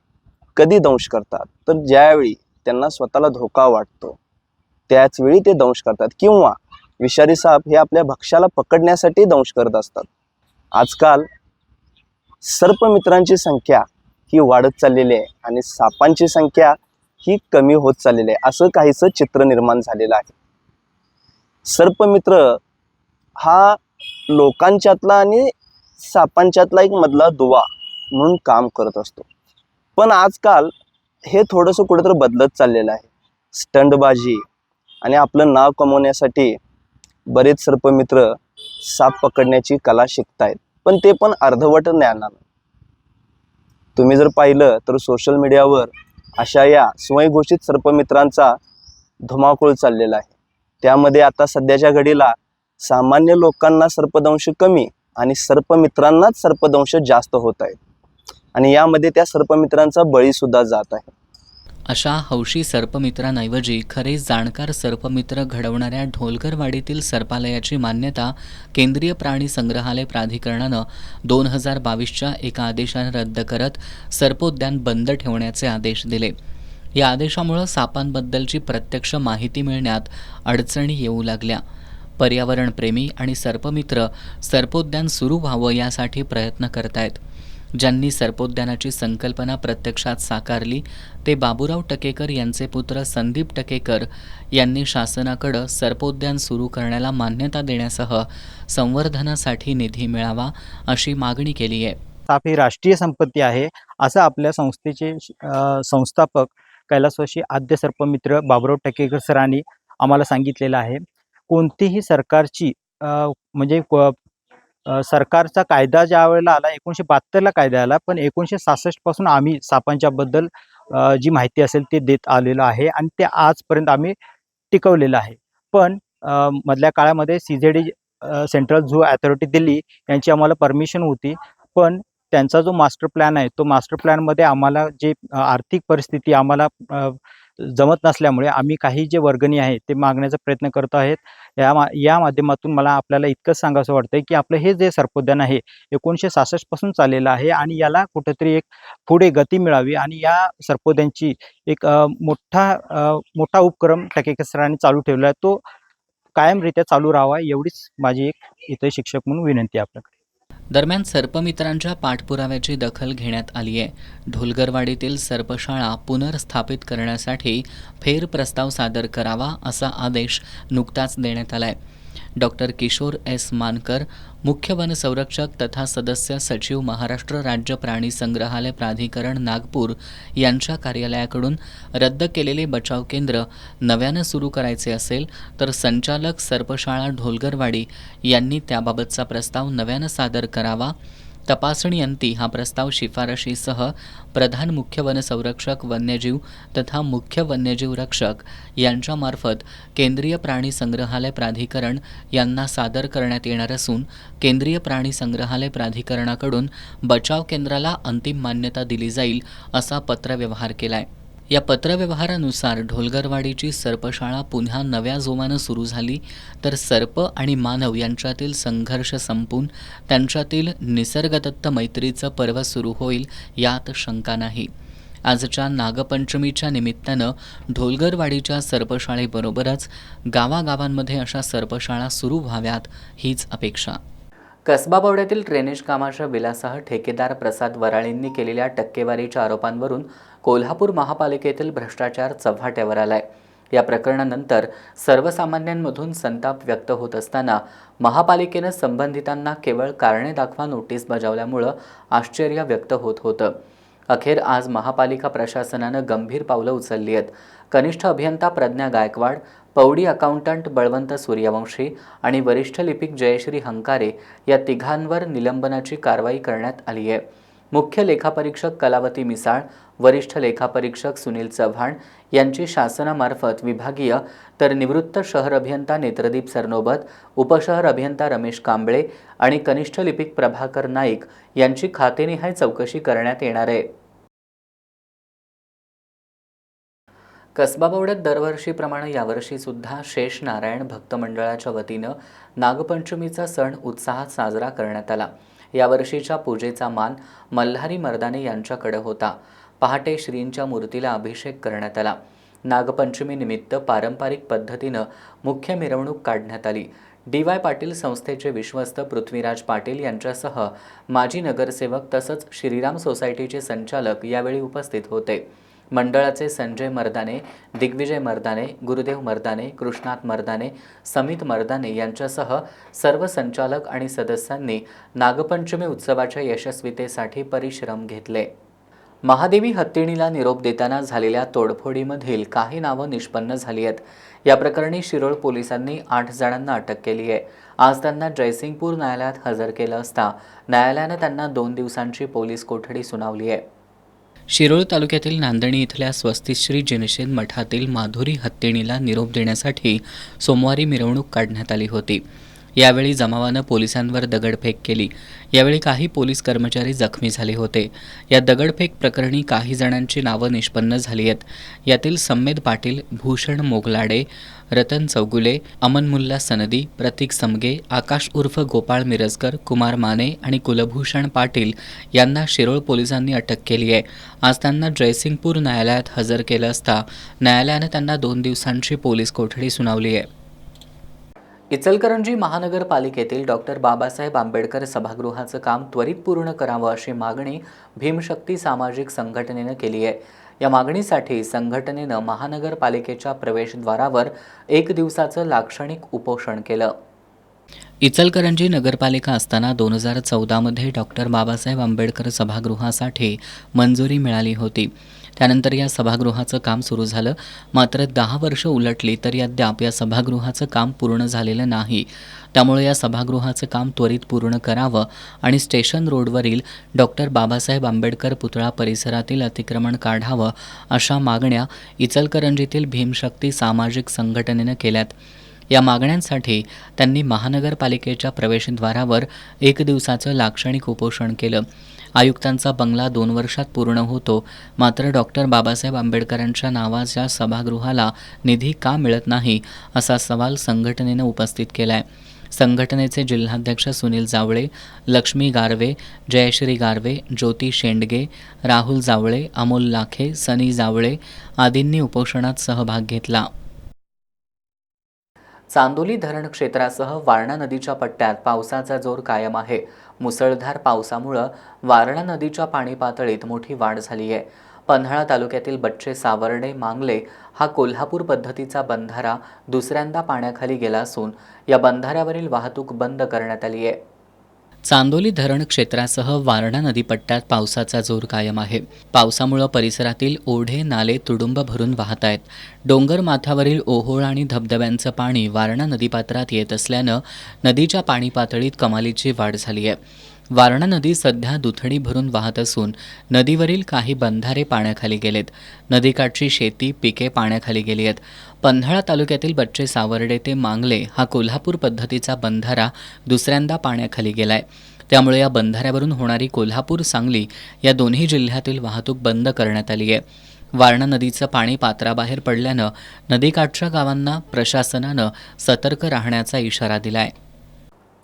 कधी दंश करतात तर ज्यावेळी त्यांना स्वतःला धोका वाटतो त्याचवेळी ते दंश करतात, किंवा विषारी साप हे आपल्या भक्ष्याला पकडण्यासाठी दंश करत असतात. आजकाल सर्पमित्रांची संख्या ही वाढत चाललेली आहे आणि सापांची संख्या ही कमी होत चाललेली आहे, असं काहीसं चित्र निर्माण झालेलं आहे. सर्पमित्र हा लोकांच्यातला आणि सापांच्यातला एक मधला दुवा म्हणून काम करत असतो. पण आजकाल हे थोडंसं कुठेतरी बदलत चाललेलं आहे. स्टंटबाजी आणि आपलं नाव कमवण्यासाठी बरेच सर्पमित्र साप पकडण्याची कला शिकतायत, पण ते पण अर्धवट ज्ञानानं. तुम्ही जर पाहिलं तर सोशल मीडियावर अशा या स्वयंघोषित सर्पमित्रांचा धुमाकूळ चाललेला आहे. त्यामध्ये आता सध्याच्या घडीला सामान्य लोकांना सर्पदंश कमी आणि सर्पमित्रांनाच सर्पदंश जास्त होत आहेत, आणि यामध्ये त्या सर्पमित्रांचा बळी सुद्धा जात आहे. अशा हौशी सर्पमित्रांऐवजी खरे जाणकार सर्पमित्र घडवणाऱ्या ढोलकरवाडीतील सर्पालयाची मान्यता केंद्रीय प्राणी संग्रहालय प्राधिकरणानं 2022च्या एका आदेशाने रद्द करत सर्पोद्यान बंद ठेवण्याचे आदेश दिले. या आदेशामुळे सापांबद्दलची प्रत्यक्ष माहिती मिळण्यात अडचणी येऊ लागल्या. पर्यावरणप्रेमी आणि सर्पमित्र सर्पोद्यान सुरू व्हावं यासाठी प्रयत्न करतायत. ज्यांनी सर्पोद्यानाची संकल्पना प्रत्यक्षात साकारली ते बाबूराव टकेकर यांचे पुत्र संदीप टकेकर यांनी शासनाकडे सर्पोद्यान सुरू करण्याला मान्यता देण्यासह संवर्धनासाठी निधी मिळावा अशी मागणी केली आहे. साप ही राष्ट्रीय संपत्ती आहे असं आपल्या संस्थेचे संस्थापक कैलासवासी आद्य सर्पमित्र बाबूराव टकेकर सरांनी आम्हाला सांगितलेलं आहे. कोणतीही सरकारची सरकारचा कायदा ज्या वेळेला आला 1972ला कायदा आला, पण 1966 पासून आम्ही सापांच्याबद्दल जी माहिती असेल ते देत आलेलं आहे आणि ते आजपर्यंत आम्ही टिकवलेलं आहे. पण मधल्या काळामध्ये CZD central zoo authority Delhi यांची आम्हाला परमिशन होती, पण त्यांचा जो मास्टर प्लॅन आहे तो मास्टर प्लॅनमध्ये आम्हाला जे आर्थिक परिस्थिती आम्हाला जमत नसल्यामुळे आम्ही काही जे वर्गणी आहे ते मागण्याचा प्रयत्न करत आहेत. या माध्यमातून मला आपल्याला इतकंच सांगावंसं वाटतंय की आपलं हे जे सर्पोद्यान आहे 1966 पासून चाललेलं आहे आणि याला कुठेतरी एक पुढे गती मिळावी आणि या सर्पोद्यानची एक मोठा उपक्रम टकेकर सरांनी चालू ठेवला आहे, तो कायमरित्या चालू राहावा एवढीच माझी एक इथे शिक्षक म्हणून विनंती आहे आपल्याकडे. दरम्यान सर्पमित्रांच्या पाठपुराव्याची दखल घेण्यात आली आहे. ढोलगरवाडीतील सर्पशाळा पुनर्स्थापित करण्यासाठी फेरप्रस्ताव सादर करावा असा आदेश नुकताच देण्यात आला आहे. डॉक्टर किशोर एस मानकर, मुख्य वनसंरक्षक तथा सदस्य सचिव महाराष्ट्र राज्य प्राणी संग्रहालय प्राधिकरण नागपूर यांच्या कार्यालयाकडून रद्द केलेले बचाव केंद्र नव्यानं सुरू करायचे असेल तर संचालक सर्पशाळा ढोलगरवाडी यांनी त्याबाबतचा प्रस्ताव नव्यानं सादर करावा. तपासणीअंती हा प्रस्ताव शिफारशीसह प्रधान मुख्य वनसंरक्षक वन्यजीव तथा मुख्य वन्यजीव रक्षक यांच्यामार्फत केंद्रीय प्राणी संग्रहालय प्राधिकरण यांना सादर करण्यात येणार असून केंद्रीय प्राणी संग्रहालय प्राधिकरणाकडून बचाव केंद्राला अंतिम मान्यता दिली जाईल असा पत्रव्यवहार केलाय. या पत्रव्यवहारानुसार ढोलगरवाडीची सर्पशाळा पुन्हा नव्या जोमानं सुरू झाली तर सर्प आणि मानव यांच्यातील संघर्ष संपून त्यांच्यातील निसर्गदत्त मैत्रीचं पर्व सुरू होईल यात शंका नाही. आजच्या नागपंचमीच्या निमित्तानं ढोलगरवाडीच्या सर्पशाळेबरोबरच गावागावांमध्ये अशा सर्पशाळा सुरू व्हाव्यात हीच अपेक्षा. कसबा बावड्यातील ड्रेनेज कामाच्या बिलासह ठेकेदार प्रसाद वराळींनी केलेल्या टक्केवारीच्या आरोपांवरून कोल्हापूर महापालिकेतील भ्रष्टाचार चव्हाट्यावर आलाय. या प्रकरणानंतर सर्वसामान्यांमधून संताप व्यक्त होत असताना महापालिकेनं संबंधितांना केवळ कारणे दाखवा नोटीस बजावल्यामुळं आश्चर्य व्यक्त होत होतं. अखेर आज महापालिका प्रशासनानं गंभीर पावलं उचलली आहेत. कनिष्ठ अभियंता प्रज्ञा गायकवाड, पौडी अकाउंटंट बळवंत सूर्यवंशी आणि वरिष्ठ लिपिक जयश्री हंकारे या तिघांवर निलंबनाची कारवाई करण्यात आली आहे. मुख्य लेखापरीक्षक कलावती मिसाळ, वरिष्ठ लेखापरीक्षक सुनील चव्हाण यांची शासनामार्फत विभागीय तर निवृत्त शहर अभियंता नेत्रदीप सरनोबत, उपशहर अभियंता रमेश कांबळे आणि कनिष्ठ लिपिक प्रभाकर नाईक यांची खातेनिहाय चौकशी करण्यात येणार आहे. कसबा बावड्यात दरवर्षीप्रमाणे यावर्षीसुद्धा शेष नारायण भक्त मंडळाच्या वतीनं नागपंचमीचा सण उत्साहात साजरा करण्यात आला. यावर्षीच्या पूजेचा मान मल्हारी मर्दाने यांच्याकडे होता. पहाटे श्रींच्या मूर्तीला अभिषेक करण्यात आला. नागपंचमीनिमित्त पारंपरिक पद्धतीनं मुख्य मिरवणूक काढण्यात आली. DY पाटील संस्थेचे विश्वस्त पृथ्वीराज पाटील यांच्यासह माजी नगरसेवक तसंच श्रीराम सोसायटीचे संचालक यावेळी उपस्थित होते. मंडळाचे संजय मर्दाने, दिग्विजय मर्दाने, गुरुदेव मर्दाने, कृष्णात मर्दाने, समित मर्दाने यांच्यासह सर्व संचालक आणि सदस्यांनी नागपंचमी उत्सवाच्या यशस्वीतेसाठी परिश्रम घेतले. महादेवी हत्तीणीला निरोप देताना झालेल्या तोडफोडीमधील काही नावं निष्पन्न झाली आहेत. या प्रकरणी शिरोळ पोलिसांनी 8 जणांना अटक केली आहे. आज त्यांना जयसिंगपूर न्यायालयात हजर केलं असता न्यायालयानं त्यांना 2 दिवसांची पोलीस कोठडी सुनावली आहे. शिरोळ तालुक्यातील नांदणी इथल्या स्वस्तिश्री जिनशेन मठातील माधुरी हत्तीणीला निरोप देण्यासाठी सोमवारी मिरवणूक काढण्यात आली होती. यावेळी जमावानं पोलिसांवर दगडफेक केली. यावेळी काही पोलीस कर्मचारी जखमी झाले होते. या दगडफेक प्रकरणी काही जणांची नावं निष्पन्न झाली आहेत. यातील सम्मेद पाटील, भूषण मोगलाडे, रतन चौगुले, अमन मुल्ला सनदी, प्रतीक समगे, आकाश उर्फ गोपाळ मिरजकर, कुमार माने आणि कुलभूषण पाटील यांना शिरोळ पोलिसांनी अटक केली आहे. आज त्यांना जयसिंगपूर न्यायालयात हजर केलं असता न्यायालयानं त्यांना 2 दिवसांची पोलीस कोठडी सुनावली आहे. इचलकरंजी महानगरपालिकेतील डॉक्टर बाबासाहेब आंबेडकर सभागृहाचं काम त्वरित पूर्ण करावं अशी मागणी भीमशक्ती सामाजिक संघटनेनं केली आहे. या मागणीसाठी संघटनेनं महानगरपालिकेच्या प्रवेशद्वारावर 1 दिवसाचं लाक्षणिक उपोषण केलं. इचलकरंजी नगरपालिका असताना 2014मध्ये डॉक्टर बाबासाहेब आंबेडकर सभागृहासाठी मंजुरी मिळाली होती. त्यानंतर या सभागृहाचं काम सुरू झालं. मात्र 10 वर्ष उलटली तरी अद्याप या सभागृहाचं काम पूर्ण झालेलं नाही. त्यामुळे या सभागृहाचं काम त्वरित पूर्ण करावं आणि स्टेशन रोडवरील डॉक्टर बाबासाहेब आंबेडकर पुतळा परिसरातील अतिक्रमण काढावं अशा मागण्या इचलकरंजीतील भीमशक्ती सामाजिक संघटनेनं केल्यात. या मागण्यांसाठी त्यांनी महानगरपालिकेच्या प्रवेशद्वारावर 1 दिवसाचं लाक्षणिक उपोषण केलं. आयुक्तांचा बंगला 2 वर्षात पूर्ण होतो, मात्र डॉक्टर बाबासाहेब आंबेडकरांच्या नावाच्या सभागृहाला निधी का मिळत नाही असा सवाल संघटनेनं उपस्थित केला आहे. संघटनेचे जिल्हाध्यक्ष सुनील जावळे, लक्ष्मी गारवे, जयश्री गारवे, ज्योती शेंडगे, राहुल जावळे, अमोल लाखे, सनी जावळे आदींनी उपोषणात सहभाग घेतला. चांदोली धरण क्षेत्रासह वारणा नदीच्या पट्ट्यात पावसाचा जोर कायम आहे. मुसळधार पावसामुळं वारणा नदीच्या पाणी पातळीत मोठी वाढ झाली आहे. पन्हाळा तालुक्यातील बच्चे सावर्डे मांगले हा कोल्हापूर पद्धतीचा बंधारा दुसऱ्यांदा पाण्याखाली गेला असून या बंधाऱ्यावरील वाहतूक बंद करण्यात आली आहे. चांदोली धरण क्षेत्रासह वारणा नदीपट्ट्यात पावसाचा जोर कायम आहे. पावसामुळे परिसरातील ओढे नाले तुडुंब भरून वाहत आहेत. डोंगर माथ्यावरील ओहोळ आणि धबधब्यांचं पाणी वारणा नदीपात्रात येत असल्यानं नदीच्या पाणी पातळीत कमालीची वाढ झाली आहे. वारणा नदी सध्या दुथडी भरून वाहत असून नदीवरील काही बंधारे पाण्याखाली गेलेत. नदीकाठची शेती पिके पाण्याखाली गेली आहेत. पन्हाळा तालुक्यातील बच्चे सावर्डे ते मांगले हा कोल्हापूर पद्धतीचा बंधारा दुसऱ्यांदा पाण्याखाली गेलाय. त्यामुळे या बंधाऱ्यावरून होणारी कोल्हापूर सांगली या दोन्ही जिल्ह्यातील वाहतूक बंद करण्यात आली आहे. वारणा नदीचं पाणी पात्राबाहेर पडल्यानं नदीकाठच्या गावांना प्रशासनानं सतर्क राहण्याचा इशारा दिलाय.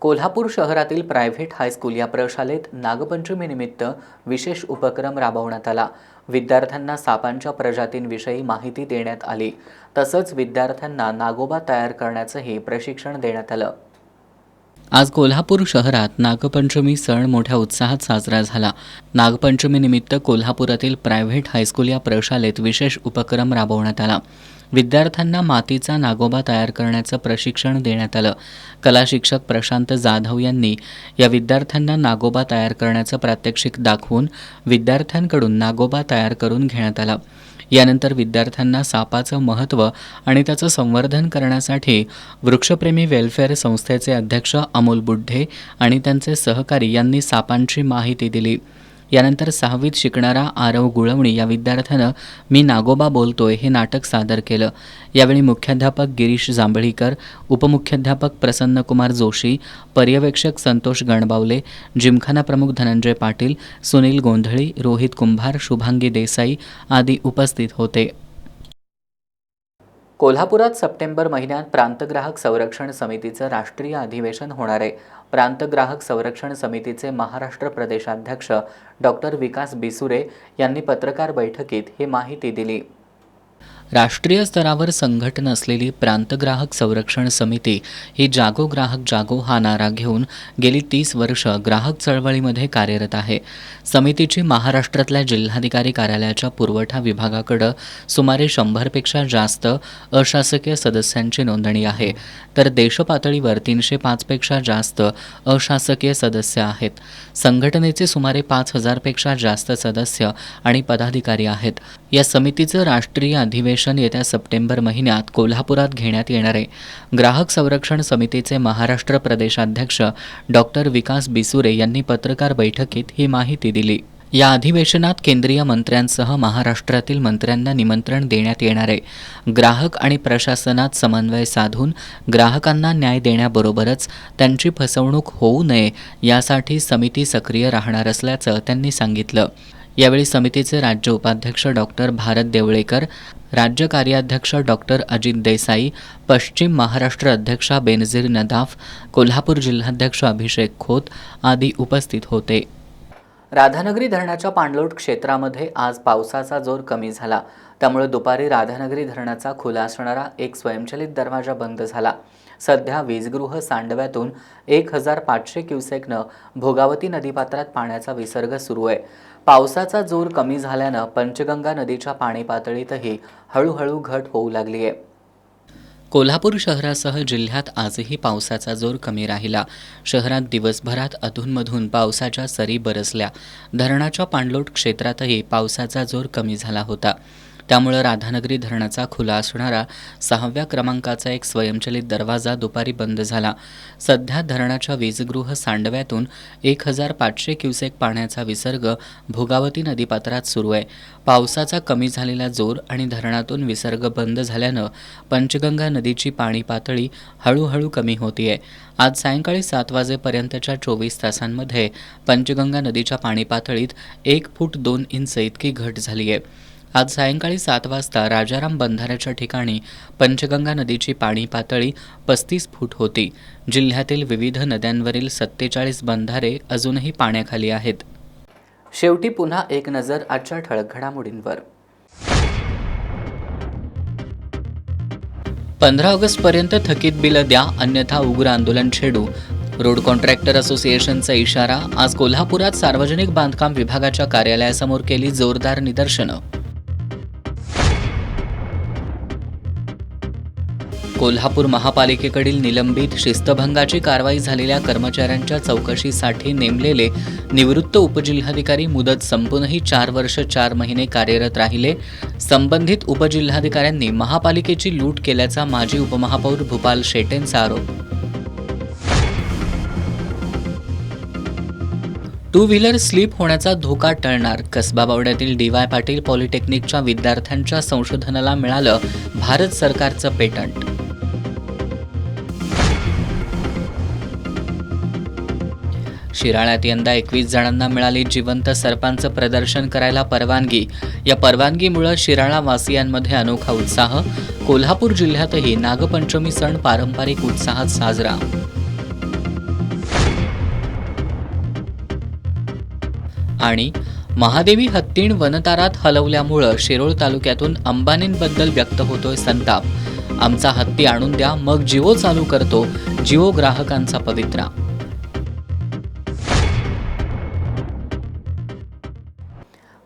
कोल्हापूर शहरातील प्रायव्हेट हायस्कूल या प्रशालेत नागपंचमीनिमित्त विशेष उपक्रम राबवण्यात आला. विद्यार्थ्यांना सापांच्या प्रजातींविषयी माहिती देण्यात आली. तसंच विद्यार्थ्यांना नागोबा तयार करण्याचंही प्रशिक्षण देण्यात आलं. आज कोल्हापूर शहरात नागपंचमी सण मोठ्या उत्साहात साजरा झाला. नागपंचमीनिमित्त कोल्हापुरातील प्रायव्हेट हायस्कूल या प्रशालेत विशेष उपक्रम राबवण्यात आला. विद्यार्थ्यांना मातीचा नागोबा तयार करण्याचं प्रशिक्षण देण्यात आलं. कला शिक्षक प्रशांत जाधव यांनी या विद्यार्थ्यांना नागोबा तयार करण्याचं प्रात्यक्षिक दाखवून विद्यार्थ्यांकडून नागोबा तयार करून घेण्यात आला. यानंतर विद्यार्थ्यांना सापाचं महत्त्व आणि त्याचं संवर्धन करण्यासाठी वृक्षप्रेमी वेलफेअर संस्थेचे अध्यक्ष अमोल बुड्ढे आणि त्यांचे सहकारी यांनी सापांची माहिती दिली. यानंतर 6वीत शिकणारा आरव गुळवणी या विद्यार्थ्यानं मी नागोबा बोलतोय हे नाटक सादर केलं. यावेळी मुख्याध्यापक गिरीश जांभळीकर, उपमुख्याध्यापक प्रसन्नकुमार जोशी, पर्यवेक्षक संतोष गणबावले, जिमखाना प्रमुख धनंजय पाटील, सुनील गोंधळी, रोहित कुंभार, शुभांगी देसाई आदी उपस्थित होते. कोल्हापुरात सप्टेंबर महिन्यात प्रांत ग्राहक संरक्षण समितीचं राष्ट्रीय अधिवेशन होणार आहे. प्रांत ग्राहक संरक्षण समितीचे महाराष्ट्र प्रदेशाध्यक्ष डॉक्टर विकास बिसुरे यांनी पत्रकार बैठकीत ही माहिती दिली. राष्ट्रीय स्तरावर संघटन असलेली प्रांत ग्राहक संरक्षण समिती ही जागो ग्राहक जागो हा नारा घेऊन गेली 30 वर्ष ग्राहक चळवळीमध्ये कार्यरत आहे. समितीची महाराष्ट्रातल्या जिल्हाधिकारी कार्यालयाच्या पुरवठा विभागाकडे सुमारे 100पेक्षा जास्त अशासकीय सदस्यांची नोंदणी आहे, तर देशपातळीवर 305 पेक्षा जास्त अशासकीय सदस्य आहेत. संघटनेचे सुमारे 5000पेक्षा जास्त सदस्य आणि पदाधिकारी आहेत. या समितीचं राष्ट्रीय अधिवेशन येत्या सप्टेंबर महिन्यात कोल्हापुरात घेण्यात येणार आहे. ग्राहक संरक्षण समितीचे महाराष्ट्र प्रदेशाध्यक्ष डॉक्टर विकास बिसुरे यांनी पत्रकार बैठकीत ही माहिती दिली. या अधिवेशनात केंद्रीय मंत्र्यांसह महाराष्ट्रातील मंत्र्यांना निमंत्रण देण्यात येणार आहे. ग्राहक आणि प्रशासनात समन्वय साधून ग्राहकांना न्याय देण्याबरोबरच त्यांची फसवणूक होऊ नये यासाठी समिती सक्रिय राहणार असल्याचं त्यांनी सांगितलं. यावेळी समितीचे राज्य उपाध्यक्ष डॉक्टर भारत देवळेकर, राज्य कार्याध्यक्ष डॉक्टर अजित देसाई, पश्चिम महाराष्ट्र अध्यक्षा बेनझीर नदाफ, कोल्हापूर जिल्हाध्यक्ष अभिषेक खोत आदी उपस्थित होते. राधानगरी धरणाच्या पाणलोट क्षेत्रामध्ये आज पावसाचा जोर कमी झाला. त्यामुळे दुपारी राधानगरी धरणाचा खुला असणारा एक स्वयंचलित दरवाजा बंद झाला. सध्या वीजगृह सांडव्यातून 1500 क्युसेकनं भोगावती नदीपात्रात पाण्याचा विसर्ग सुरू आहे. पावसाचा जोर कमी झाल्यानं पंचगंगा नदीच्या पाणी पातळीतही हळूहळू घट होऊ लागली आहे. कोल्हापूर शहरासह जिल्ह्यात आजही पावसाचा जोर कमी राहिला. शहरात दिवसभरात अधूनमधून पावसाच्या सरी बरसल्या. धरणाच्या पाणलोट क्षेत्रातही पावसाचा जोर कमी झाला होता. त्यामुळे राधानगरी धरणाचा खुला असणारा 6व्या क्रमांकाचा एक स्वयंचलित दरवाजा दुपारी बंद झाला. सध्या धरणाच्या वीजगृह सांडव्यातून 1500 क्युसेक पाण्याचा विसर्ग भोगावती नदीपात्रात सुरू आहे. पावसाचा कमी झालेला जोर आणि धरणातून विसर्ग बंद झाल्यानं पंचगंगा नदीची पाणी पातळी हळूहळू कमी होतीये. आज सायंकाळी 7 वाजेपर्यंतच्या 24 तासांमध्ये पंचगंगा नदीच्या पाणी पातळीत 1 फूट 2 इंच इतकी घट झाली आहे. आज सायंकाळी 7 वाजता राजाराम बंधाऱ्याच्या ठिकाणी पंचगंगा नदीची पाणी पातळी 35 फूट होती. जिल्ह्यातील विविध नद्यांवरील 47 बंधारे अजूनही पाण्याखाली आहेत. शेवटी पुन्हा एक नजर आजच्या ठळक घडामोडींवर. 15 ऑगस्टपर्यंत थकीत बिलं द्या, अन्यथा उग्र आंदोलन छेडू. रोड कॉन्ट्रॅक्टर असोसिएशनचा इशारा. आज कोल्हापुरात सार्वजनिक बांधकाम विभागाच्या कार्यालयासमोर केली जोरदार निदर्शनं. कोल्हापूर महापालिकेकडील निलंबित शिस्तभंगाची कारवाई झालेल्या कर्मचाऱ्यांच्या चौकशीसाठी नेमलेले निवृत्त उपजिल्हाधिकारी मुदत संपूनही 4 वर्ष 4 महिने कार्यरत राहिले. संबंधित उपजिल्हाधिकाऱ्यांनी महापालिकेची लूट केल्याचा माजी उपमहापौर भूपाल शेटेंचा आरोप. 2 व्हीलर स्लिप होण्याचा धोका टळणार. कसबा बावड्यातील डी.वाय. पाटील पॉलिटेक्निकच्या विद्यार्थ्यांच्या संशोधनाला मिळालं भारत सरकारचं पेटंट. शिराळ्यात यंदा 21 जणांना मिळाली जिवंत सर्पांचं प्रदर्शन करायला परवानगी. या परवानगीमुळे शिराळा वासियांमध्ये अनोखा उत्साह. कोल्हापूर जिल्ह्यातही नागपंचमी सण पारंपरिक उत्साहात साजरा. आणि महादेवी हत्तीण वनतारात हलवल्यामुळं शिरोळ तालुक्यातून अंबानींबद्दल व्यक्त होतोय संताप. आमचा हत्ती आणून द्या, मग जिओ चालू करतो. जिओ ग्राहकांचा पवित्रा.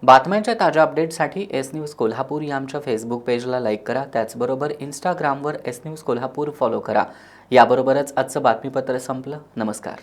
बातम्यांच्या ताज्या अपडेटसाठी एस न्यूज कोल्हापूर या आमच्या फेसबुक पेजला लाईक करा. त्याचबरोबर इंस्टाग्रामवर एस न्यूज कोल्हापूर फॉलो करा. याबरोबरच आजचं बातमीपत्र संपलं. नमस्कार.